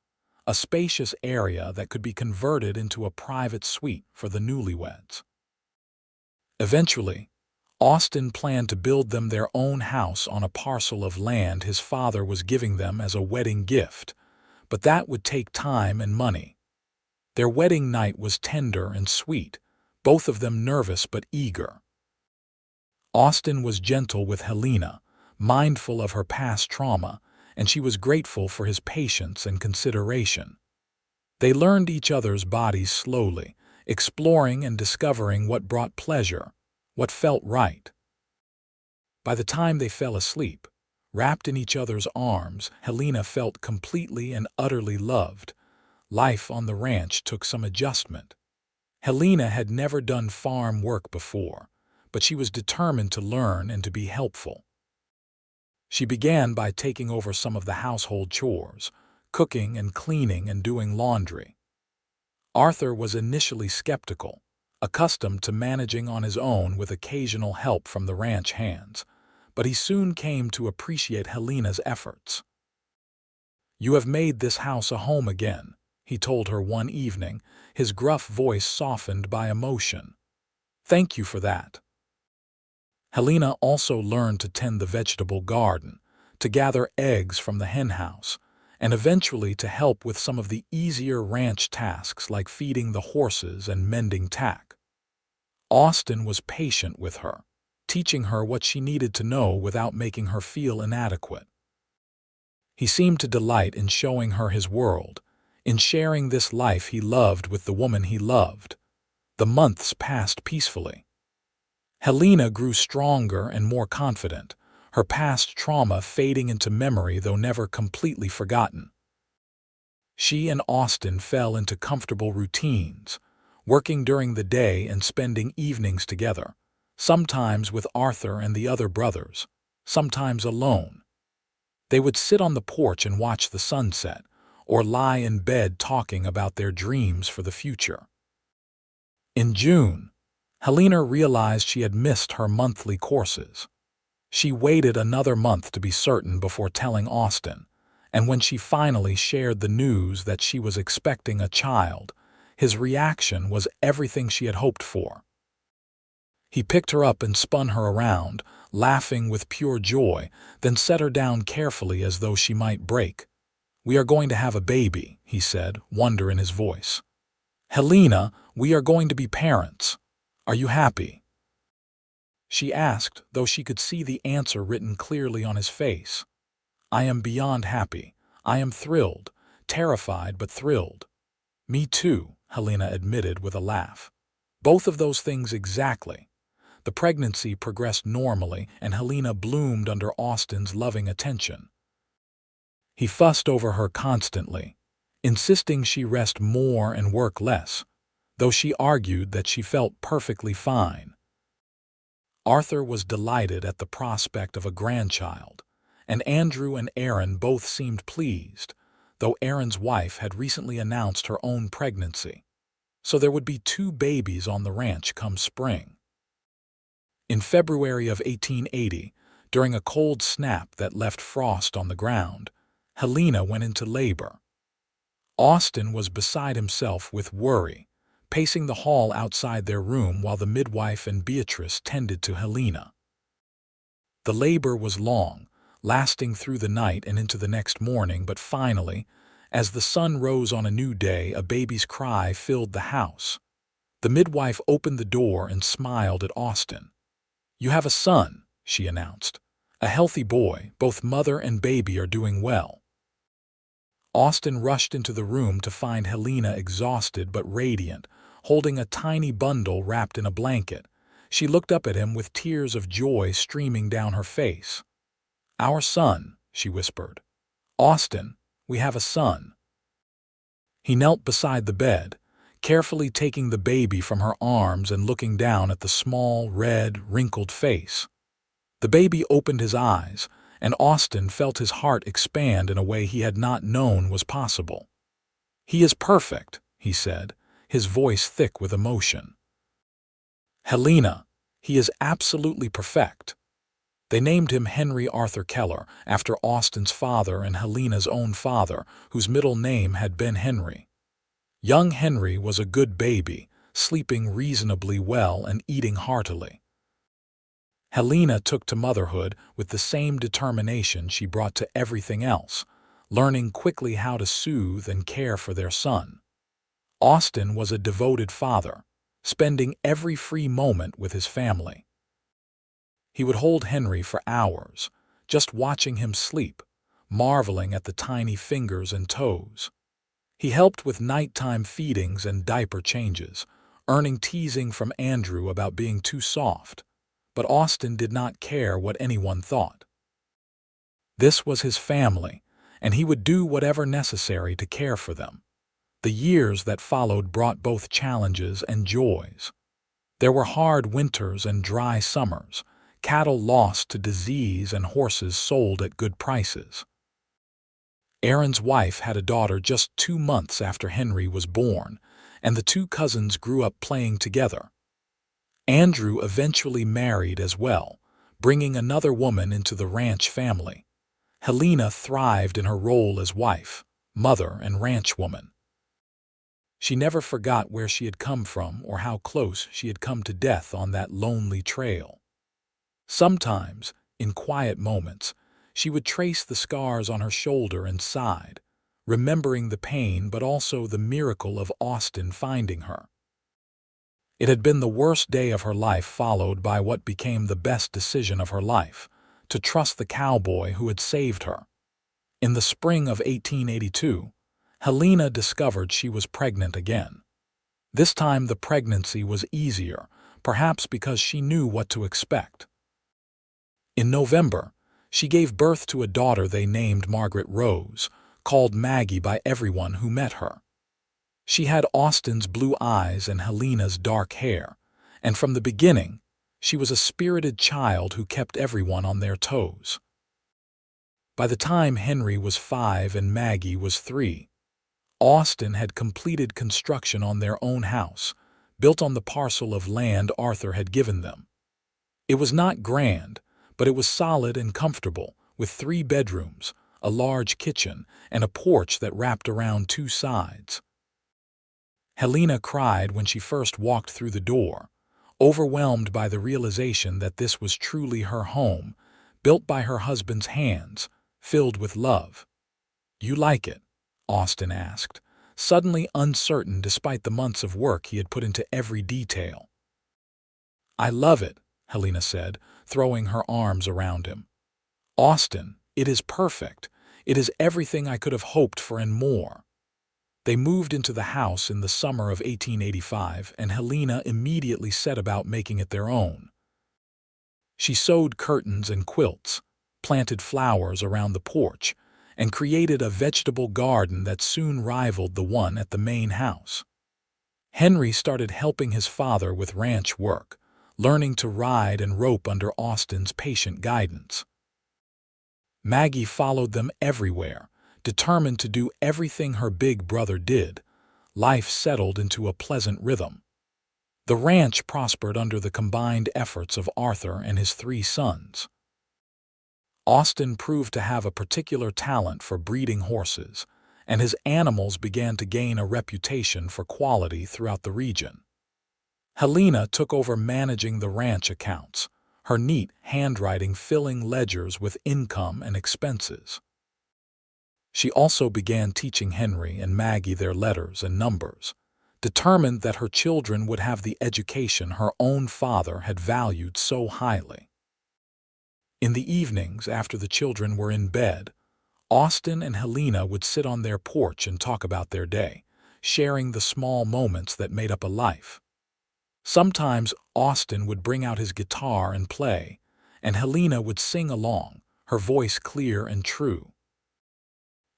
a spacious area that could be converted into a private suite for the newlyweds. Eventually, Austin planned to build them their own house on a parcel of land his father was giving them as a wedding gift, but that would take time and money. Their wedding night was tender and sweet, both of them nervous but eager. Austin was gentle with Helena, mindful of her past trauma, and she was grateful for his patience and consideration. They learned each other's bodies slowly, exploring and discovering what brought pleasure, what felt right. By the time they fell asleep, wrapped in each other's arms, Helena felt completely and utterly loved. Life on the ranch took some adjustment. Helena had never done farm work before, but she was determined to learn and to be helpful. She began by taking over some of the household chores, cooking and cleaning and doing laundry. Arthur was initially skeptical, accustomed to managing on his own with occasional help from the ranch hands, but he soon came to appreciate Helena's efforts. "You have made this house a home again," he told her one evening, his gruff voice softened by emotion. "Thank you for that." Helena also learned to tend the vegetable garden, to gather eggs from the henhouse, and eventually to help with some of the easier ranch tasks like feeding the horses and mending tack. Austin was patient with her, teaching her what she needed to know without making her feel inadequate. He seemed to delight in showing her his world, in sharing this life he loved with the woman he loved. The months passed peacefully. Helena grew stronger and more confident, her past trauma fading into memory though never completely forgotten. She and Austin fell into comfortable routines, working during the day and spending evenings together, sometimes with Arthur and the other brothers, sometimes alone. They would sit on the porch and watch the sunset, or lie in bed talking about their dreams for the future. In June, Helena realized she had missed her monthly courses. She waited another month to be certain before telling Austin, and when she finally shared the news that she was expecting a child, his reaction was everything she had hoped for. He picked her up and spun her around, laughing with pure joy, then set her down carefully as though she might break. "We are going to have a baby," he said, wonder in his voice. "Helena, we are going to be parents. Are you happy?" She asked, though she could see the answer written clearly on his face. "I am beyond happy. I am thrilled, terrified but thrilled." "Me too," Helena admitted with a laugh. "Both of those things exactly." The pregnancy progressed normally, and Helena bloomed under Austin's loving attention. He fussed over her constantly, insisting she rest more and work less, though she argued that she felt perfectly fine. Arthur was delighted at the prospect of a grandchild, and Andrew and Aaron both seemed pleased, though Aaron's wife had recently announced her own pregnancy, so there would be 2 babies on the ranch come spring. In February of 1880, during a cold snap that left frost on the ground, Helena went into labor. Austin was beside himself with worry, pacing the hall outside their room while the midwife and Beatrice tended to Helena. The labor was long, lasting through the night and into the next morning, but finally, as the sun rose on a new day, a baby's cry filled the house. The midwife opened the door and smiled at Austin. "You have a son," she announced. "A healthy boy. Both mother and baby are doing well." Austin rushed into the room to find Helena exhausted but radiant, holding a tiny bundle wrapped in a blanket. She looked up at him with tears of joy streaming down her face. "Our son," she whispered. "Austin, we have a son." He knelt beside the bed, carefully taking the baby from her arms and looking down at the small, red, wrinkled face. The baby opened his eyes, and Austin felt his heart expand in a way he had not known was possible. "He is perfect," he said, his voice thick with emotion. "Helena, he is absolutely perfect." They named him Henry Arthur Keller, after Austin's father and Helena's own father, whose middle name had been Henry. Young Henry was a good baby, sleeping reasonably well and eating heartily. Helena took to motherhood with the same determination she brought to everything else, learning quickly how to soothe and care for their son. Austin was a devoted father, spending every free moment with his family. He would hold Henry for hours, just watching him sleep, marveling at the tiny fingers and toes. He helped with nighttime feedings and diaper changes, earning teasing from Andrew about being too soft. But Austin did not care what anyone thought. This was his family, and he would do whatever necessary to care for them. The years that followed brought both challenges and joys. There were hard winters and dry summers, cattle lost to disease and horses sold at good prices. Aaron's wife had a daughter just 2 months after Henry was born, and the two cousins grew up playing together. Andrew eventually married as well, bringing another woman into the ranch family. Helena thrived in her role as wife, mother, and ranchwoman. She never forgot where she had come from or how close she had come to death on that lonely trail. Sometimes, in quiet moments, she would trace the scars on her shoulder and sighed, remembering the pain but also the miracle of Austin finding her. It had been the worst day of her life, followed by what became the best decision of her life, to trust the cowboy who had saved her. In the spring of 1882, Helena discovered she was pregnant again. This time the pregnancy was easier, perhaps because she knew what to expect. In November, she gave birth to a daughter they named Margaret Rose, called Maggie by everyone who met her. She had Austin's blue eyes and Helena's dark hair, and from the beginning, she was a spirited child who kept everyone on their toes. By the time Henry was 5 and Maggie was 3, Austin had completed construction on their own house, built on the parcel of land Arthur had given them. It was not grand, but it was solid and comfortable, with 3 bedrooms, a large kitchen, and a porch that wrapped around 2 sides. Helena cried when she first walked through the door, overwhelmed by the realization that this was truly her home, built by her husband's hands, filled with love. "You like it?" Austin asked, suddenly uncertain despite the months of work he had put into every detail. "I love it," Helena said, throwing her arms around him. "Austin, it is perfect. It is everything I could have hoped for and more." They moved into the house in the summer of 1885, and Helena immediately set about making it their own. She sewed curtains and quilts, planted flowers around the porch, and created a vegetable garden that soon rivaled the one at the main house. Henry started helping his father with ranch work, learning to ride and rope under Austin's patient guidance. Maggie followed them everywhere, determined to do everything her big brother did. Life settled into a pleasant rhythm. The ranch prospered under the combined efforts of Arthur and his 3 sons. Austin proved to have a particular talent for breeding horses, and his animals began to gain a reputation for quality throughout the region. Helena took over managing the ranch accounts, her neat handwriting filling ledgers with income and expenses. She also began teaching Henry and Maggie their letters and numbers, determined that her children would have the education her own father had valued so highly. In the evenings, after the children were in bed, Austin and Helena would sit on their porch and talk about their day, sharing the small moments that made up a life. Sometimes Austin would bring out his guitar and play, and Helena would sing along, her voice clear and true.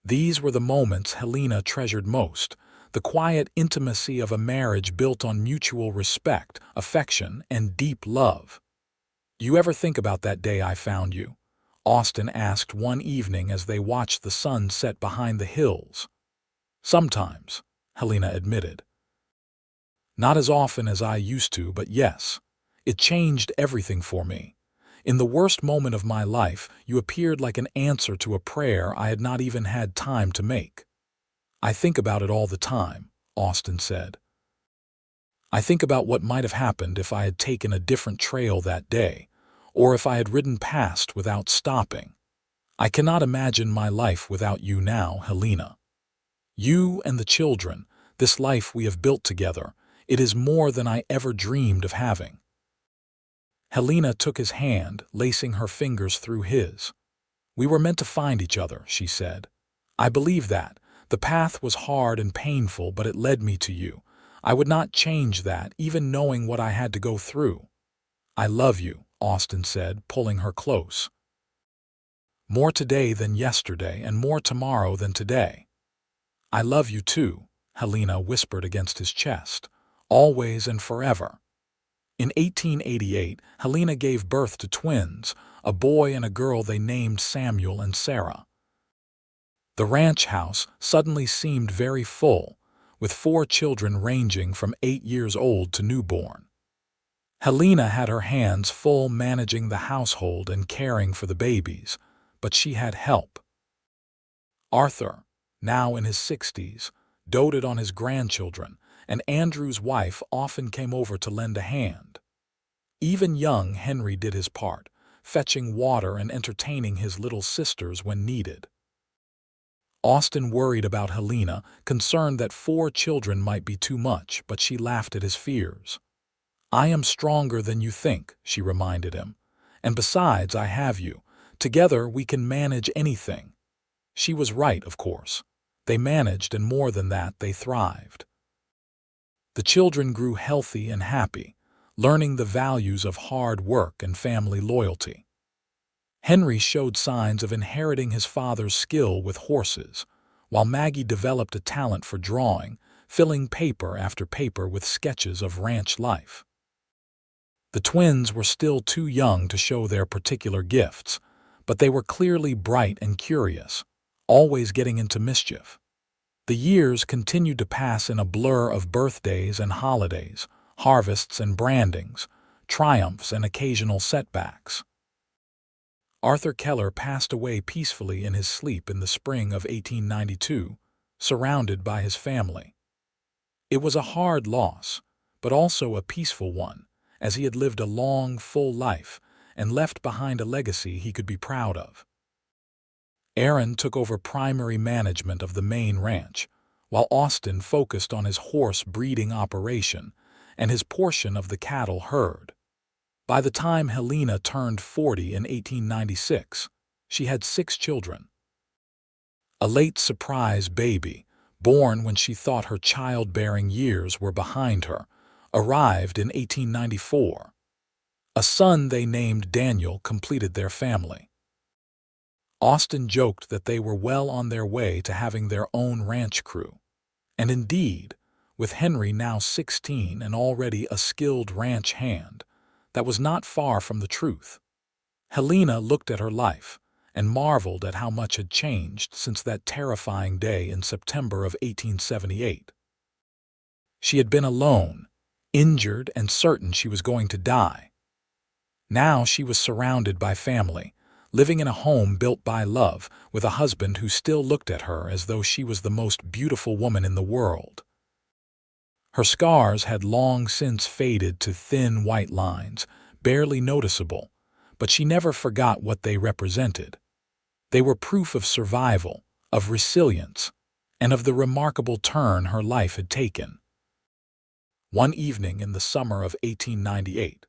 These were the moments Helena treasured most, the quiet intimacy of a marriage built on mutual respect, affection, and deep love. "You ever think about that day I found you?" Austin asked one evening as they watched the sun set behind the hills. "Sometimes," Helena admitted. "Not as often as I used to, but yes. It changed everything for me. In the worst moment of my life, you appeared like an answer to a prayer I had not even had time to make." "I think about it all the time," Austin said. "I think about what might have happened if I had taken a different trail that day, or if I had ridden past without stopping. I cannot imagine my life without you now, Helena. You and the children, this life we have built together, it is more than I ever dreamed of having." Helena took his hand, lacing her fingers through his. "We were meant to find each other," she said. "I believe that. The path was hard and painful, but it led me to you. I would not change that, even knowing what I had to go through." "I love you," Austin said, pulling her close. "More today than yesterday, and more tomorrow than today." "I love you too," Helena whispered against his chest. "Always and forever." In 1888, Helena gave birth to twins, a boy and a girl they named Samuel and Sarah. The ranch house suddenly seemed very full, with 4 children ranging from 8 years old to newborn. Helena had her hands full managing the household and caring for the babies, but she had help. Arthur, now in his 60s, doted on his grandchildren, and Andrew's wife often came over to lend a hand. Even young Henry did his part, fetching water and entertaining his little sisters when needed. Austin worried about Helena, concerned that 4 children might be too much, but she laughed at his fears. "I am stronger than you think," she reminded him. "And besides, I have you. Together we can manage anything." She was right, of course. They managed, and more than that, they thrived. The children grew healthy and happy, learning the values of hard work and family loyalty. Henry showed signs of inheriting his father's skill with horses, while Maggie developed a talent for drawing, filling paper after paper with sketches of ranch life. The twins were still too young to show their particular gifts, but they were clearly bright and curious, always getting into mischief. The years continued to pass in a blur of birthdays and holidays, harvests and brandings, triumphs and occasional setbacks. Arthur Keller passed away peacefully in his sleep in the spring of 1892, surrounded by his family. It was a hard loss, but also a peaceful one, as he had lived a long, full life and left behind a legacy he could be proud of. Aaron took over primary management of the main ranch, while Austin focused on his horse breeding operation and his portion of the cattle herd. By the time Helena turned 40 in 1896, she had 6 children. A late surprise baby, born when she thought her childbearing years were behind her, arrived in 1894. A son they named Daniel completed their family. Austin joked that they were well on their way to having their own ranch crew. And indeed, with Henry now 16 and already a skilled ranch hand, that was not far from the truth. Helena looked at her life and marveled at how much had changed since that terrifying day in September of 1878. She had been alone, injured, and certain she was going to die. Now she was surrounded by family, living in a home built by love, with a husband who still looked at her as though she was the most beautiful woman in the world. Her scars had long since faded to thin white lines, barely noticeable, but she never forgot what they represented. They were proof of survival, of resilience, and of the remarkable turn her life had taken. One evening in the summer of 1898,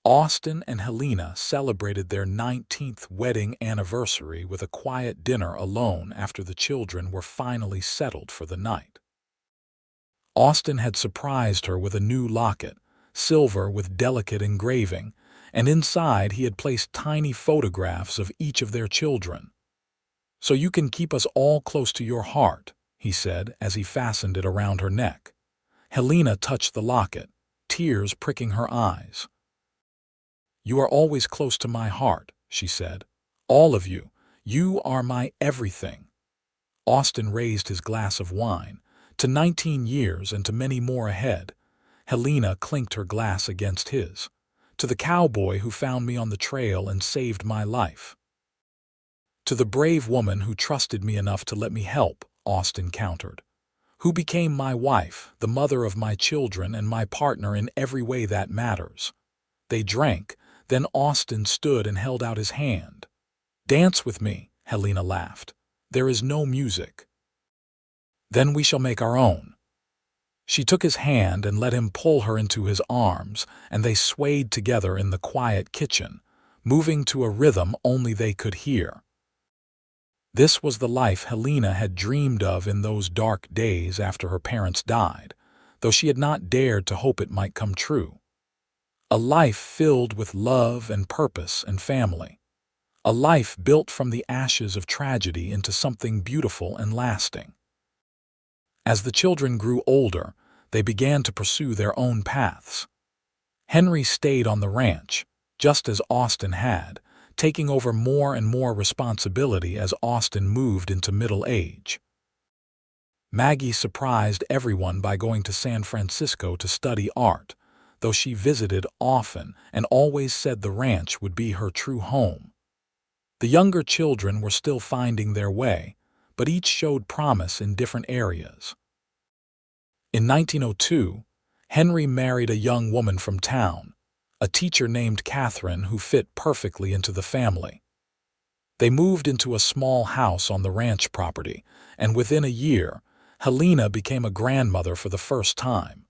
Austin and Helena celebrated their 19th wedding anniversary with a quiet dinner alone after the children were finally settled for the night. Austin had surprised her with a new locket, silver with delicate engraving, and inside he had placed tiny photographs of each of their children. "So you can keep us all close to your heart," he said as he fastened it around her neck. Helena touched the locket, tears pricking her eyes. "You are always close to my heart," she said. "All of you. You are my everything." Austin raised his glass of wine. "To 19 years and to many more ahead." Helena clinked her glass against his. "To the cowboy who found me on the trail and saved my life." "To the brave woman who trusted me enough to let me help," Austin countered. "Who became my wife, the mother of my children, and my partner in every way that matters." They drank, then Austin stood and held out his hand. "Dance with me," Helena laughed. "There is no music." "Then we shall make our own." She took his hand and let him pull her into his arms, and they swayed together in the quiet kitchen, moving to a rhythm only they could hear. This was the life Helena had dreamed of in those dark days after her parents died, though she had not dared to hope it might come true. A life filled with love and purpose and family. A life built from the ashes of tragedy into something beautiful and lasting. As the children grew older, they began to pursue their own paths. Henry stayed on the ranch, just as Austin had, taking over more and more responsibility as Austin moved into middle age. Maggie surprised everyone by going to San Francisco to study art, though she visited often and always said the ranch would be her true home. The younger children were still finding their way, but each showed promise in different areas. In 1902, Henry married a young woman from town, a teacher named Catherine who fit perfectly into the family. They moved into a small house on the ranch property, and within a year, Helena became a grandmother for the first time.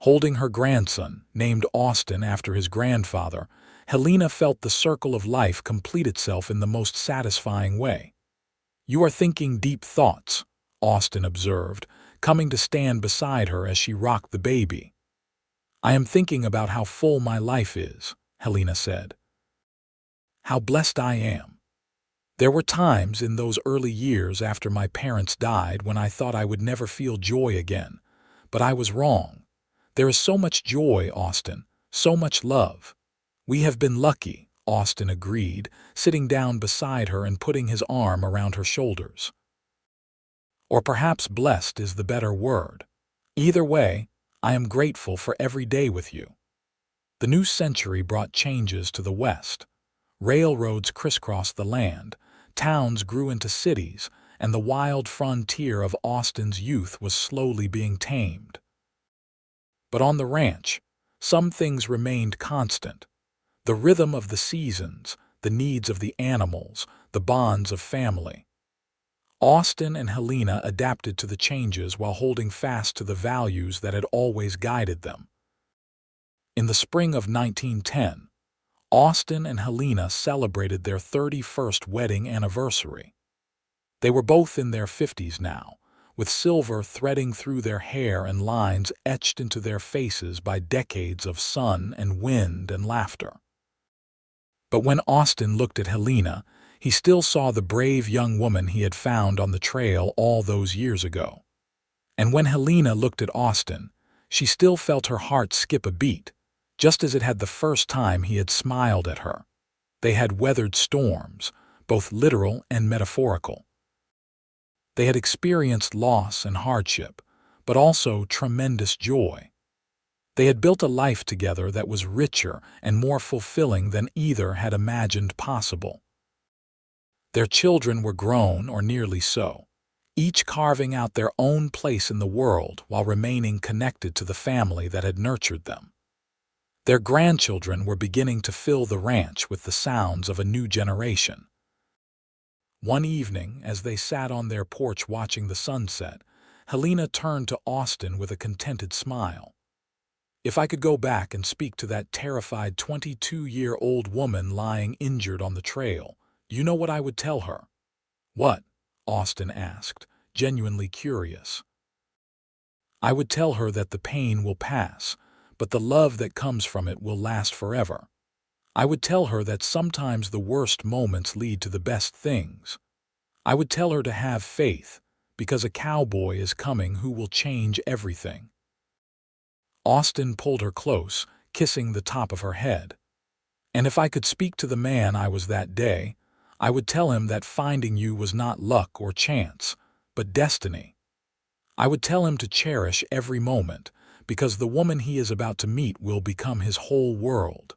Holding her grandson, named Austin after his grandfather, Helena felt the circle of life complete itself in the most satisfying way. "You are thinking deep thoughts," Austin observed, coming to stand beside her as she rocked the baby. "I am thinking about how full my life is," Helena said. "How blessed I am. There were times in those early years after my parents died when I thought I would never feel joy again, but I was wrong. There is so much joy, Austin, so much love." "We have been lucky," Austin agreed, sitting down beside her and putting his arm around her shoulders. "Or perhaps blessed is the better word. Either way, I am grateful for every day with you." The new century brought changes to the West. Railroads crisscrossed the land, towns grew into cities, and the wild frontier of Austin's youth was slowly being tamed. But on the ranch, some things remained constant. The rhythm of the seasons, the needs of the animals, the bonds of family. Austin and Helena adapted to the changes while holding fast to the values that had always guided them. In the spring of 1910, Austin and Helena celebrated their 31st wedding anniversary. They were both in their 50s now, with silver threading through their hair and lines etched into their faces by decades of sun and wind and laughter. But when Austin looked at Helena, he still saw the brave young woman he had found on the trail all those years ago. And when Helena looked at Austin, she still felt her heart skip a beat, just as it had the first time he had smiled at her. They had weathered storms, both literal and metaphorical. They had experienced loss and hardship, but also tremendous joy. They had built a life together that was richer and more fulfilling than either had imagined possible. Their children were grown, or nearly so, each carving out their own place in the world while remaining connected to the family that had nurtured them. Their grandchildren were beginning to fill the ranch with the sounds of a new generation. One evening, as they sat on their porch watching the sunset, Helena turned to Austin with a contented smile. "If I could go back and speak to that terrified 22-year-old woman lying injured on the trail, you know what I would tell her?" "What?" Austin asked, genuinely curious. "I would tell her that the pain will pass, but the love that comes from it will last forever. I would tell her that sometimes the worst moments lead to the best things. I would tell her to have faith, because a cowboy is coming who will change everything." Austin pulled her close, kissing the top of her head. "And if I could speak to the man I was that day, I would tell him that finding you was not luck or chance, but destiny. I would tell him to cherish every moment, because the woman he is about to meet will become his whole world."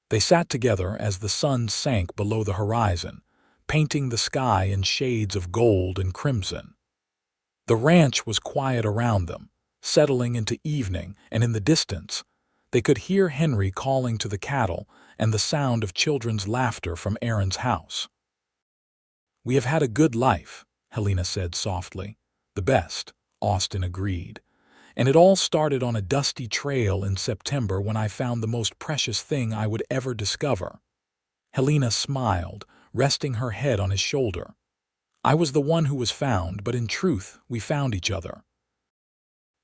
They sat together as the sun sank below the horizon, painting the sky in shades of gold and crimson. The ranch was quiet around them, settling into evening, and in the distance, they could hear Henry calling to the cattle and the sound of children's laughter from Aaron's house. "We have had a good life," Helena said softly. "The best," Austin agreed. "And it all started on a dusty trail in September when I found the most precious thing I would ever discover." Helena smiled, resting her head on his shoulder. "I was the one who was found, but in truth, we found each other.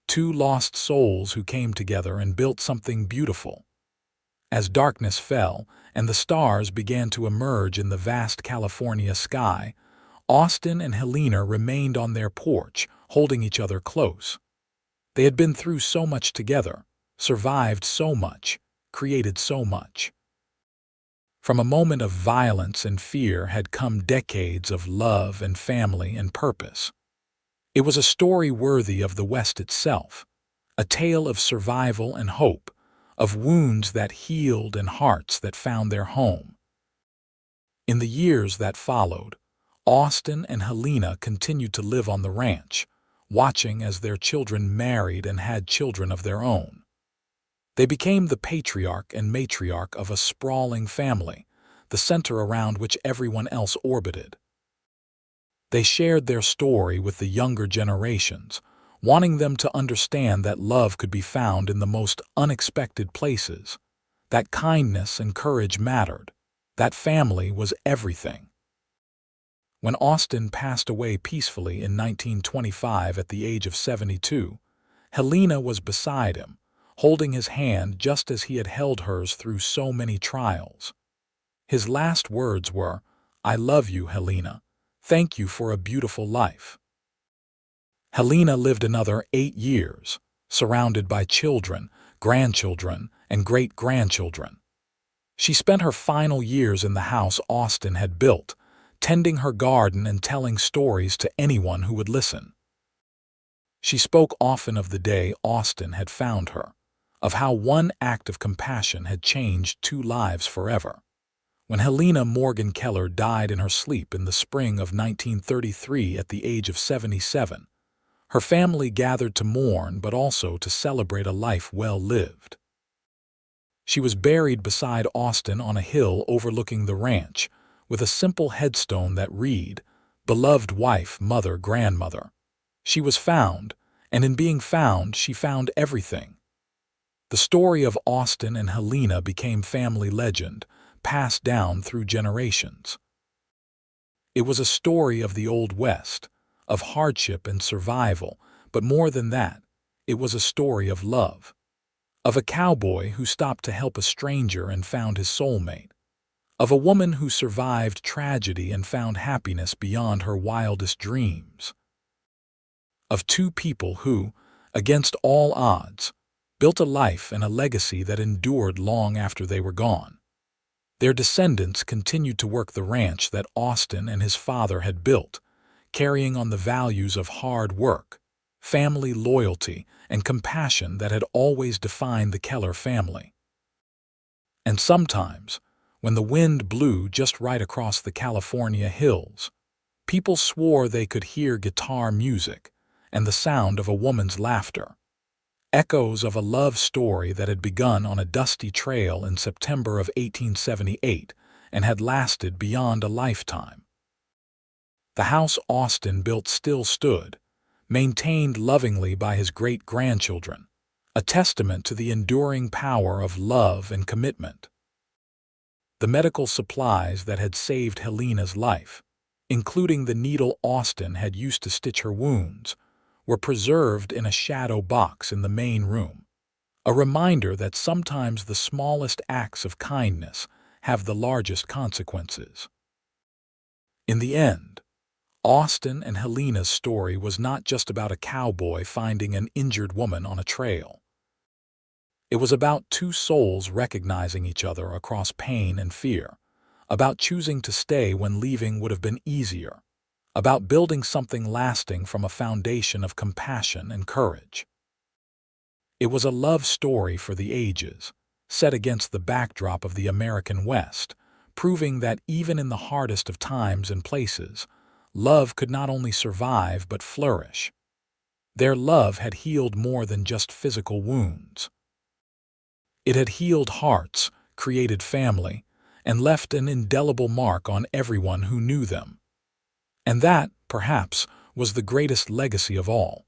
Two lost souls who came together and built something beautiful." As darkness fell and the stars began to emerge in the vast California sky, Austin and Helena remained on their porch, holding each other close. They had been through so much together, survived so much, created so much. From a moment of violence and fear had come decades of love and family and purpose. It was a story worthy of the West itself, a tale of survival and hope, of wounds that healed and hearts that found their home. In the years that followed, Austin and Helena continued to live on the ranch, watching as their children married and had children of their own. They became the patriarch and matriarch of a sprawling family, the center around which everyone else orbited. They shared their story with the younger generations, wanting them to understand that love could be found in the most unexpected places, that kindness and courage mattered, that family was everything. When Austin passed away peacefully in 1925 at the age of 72, Helena was beside him, holding his hand just as he had held hers through so many trials. His last words were, "I love you, Helena. Thank you for a beautiful life." Helena lived another 8 years, surrounded by children, grandchildren, and great-grandchildren. She spent her final years in the house Austin had built, tending her garden and telling stories to anyone who would listen. She spoke often of the day Austin had found her, of how one act of compassion had changed 2 lives forever. When Helena Morgan Keller died in her sleep in the spring of 1933 at the age of 77, her family gathered to mourn but also to celebrate a life well lived. She was buried beside Austin on a hill overlooking the ranch, with a simple headstone that read, "Beloved wife, mother, grandmother." She was found, and in being found, she found everything. The story of Austin and Helena became family legend, passed down through generations. It was a story of the Old West, of hardship and survival, but more than that, it was a story of love. Of a cowboy who stopped to help a stranger and found his soulmate. Of a woman who survived tragedy and found happiness beyond her wildest dreams. Of 2 people who, against all odds, built a life and a legacy that endured long after they were gone. Their descendants continued to work the ranch that Austin and his father had built, carrying on the values of hard work, family loyalty, and compassion that had always defined the Keller family. And sometimes, when the wind blew just right across the California hills, people swore they could hear guitar music and the sound of a woman's laughter. echoes of a love story that had begun on a dusty trail in September of 1878 and had lasted beyond a lifetime. The house Austen built still stood, maintained lovingly by his great-grandchildren, a testament to the enduring power of love and commitment. The medical supplies that had saved Helena's life, including the needle Austen had used to stitch her wounds, were preserved in a shadow box in the main room, a reminder that sometimes the smallest acts of kindness have the largest consequences. In the end, Austen and Helena's story was not just about a cowboy finding an injured woman on a trail. It was about two souls recognizing each other across pain and fear, about choosing to stay when leaving would have been easier, about building something lasting from a foundation of compassion and courage. It was a love story for the ages, set against the backdrop of the American West, proving that even in the hardest of times and places, love could not only survive but flourish. Their love had healed more than just physical wounds. It had healed hearts, created family, and left an indelible mark on everyone who knew them. And that, perhaps, was the greatest legacy of all.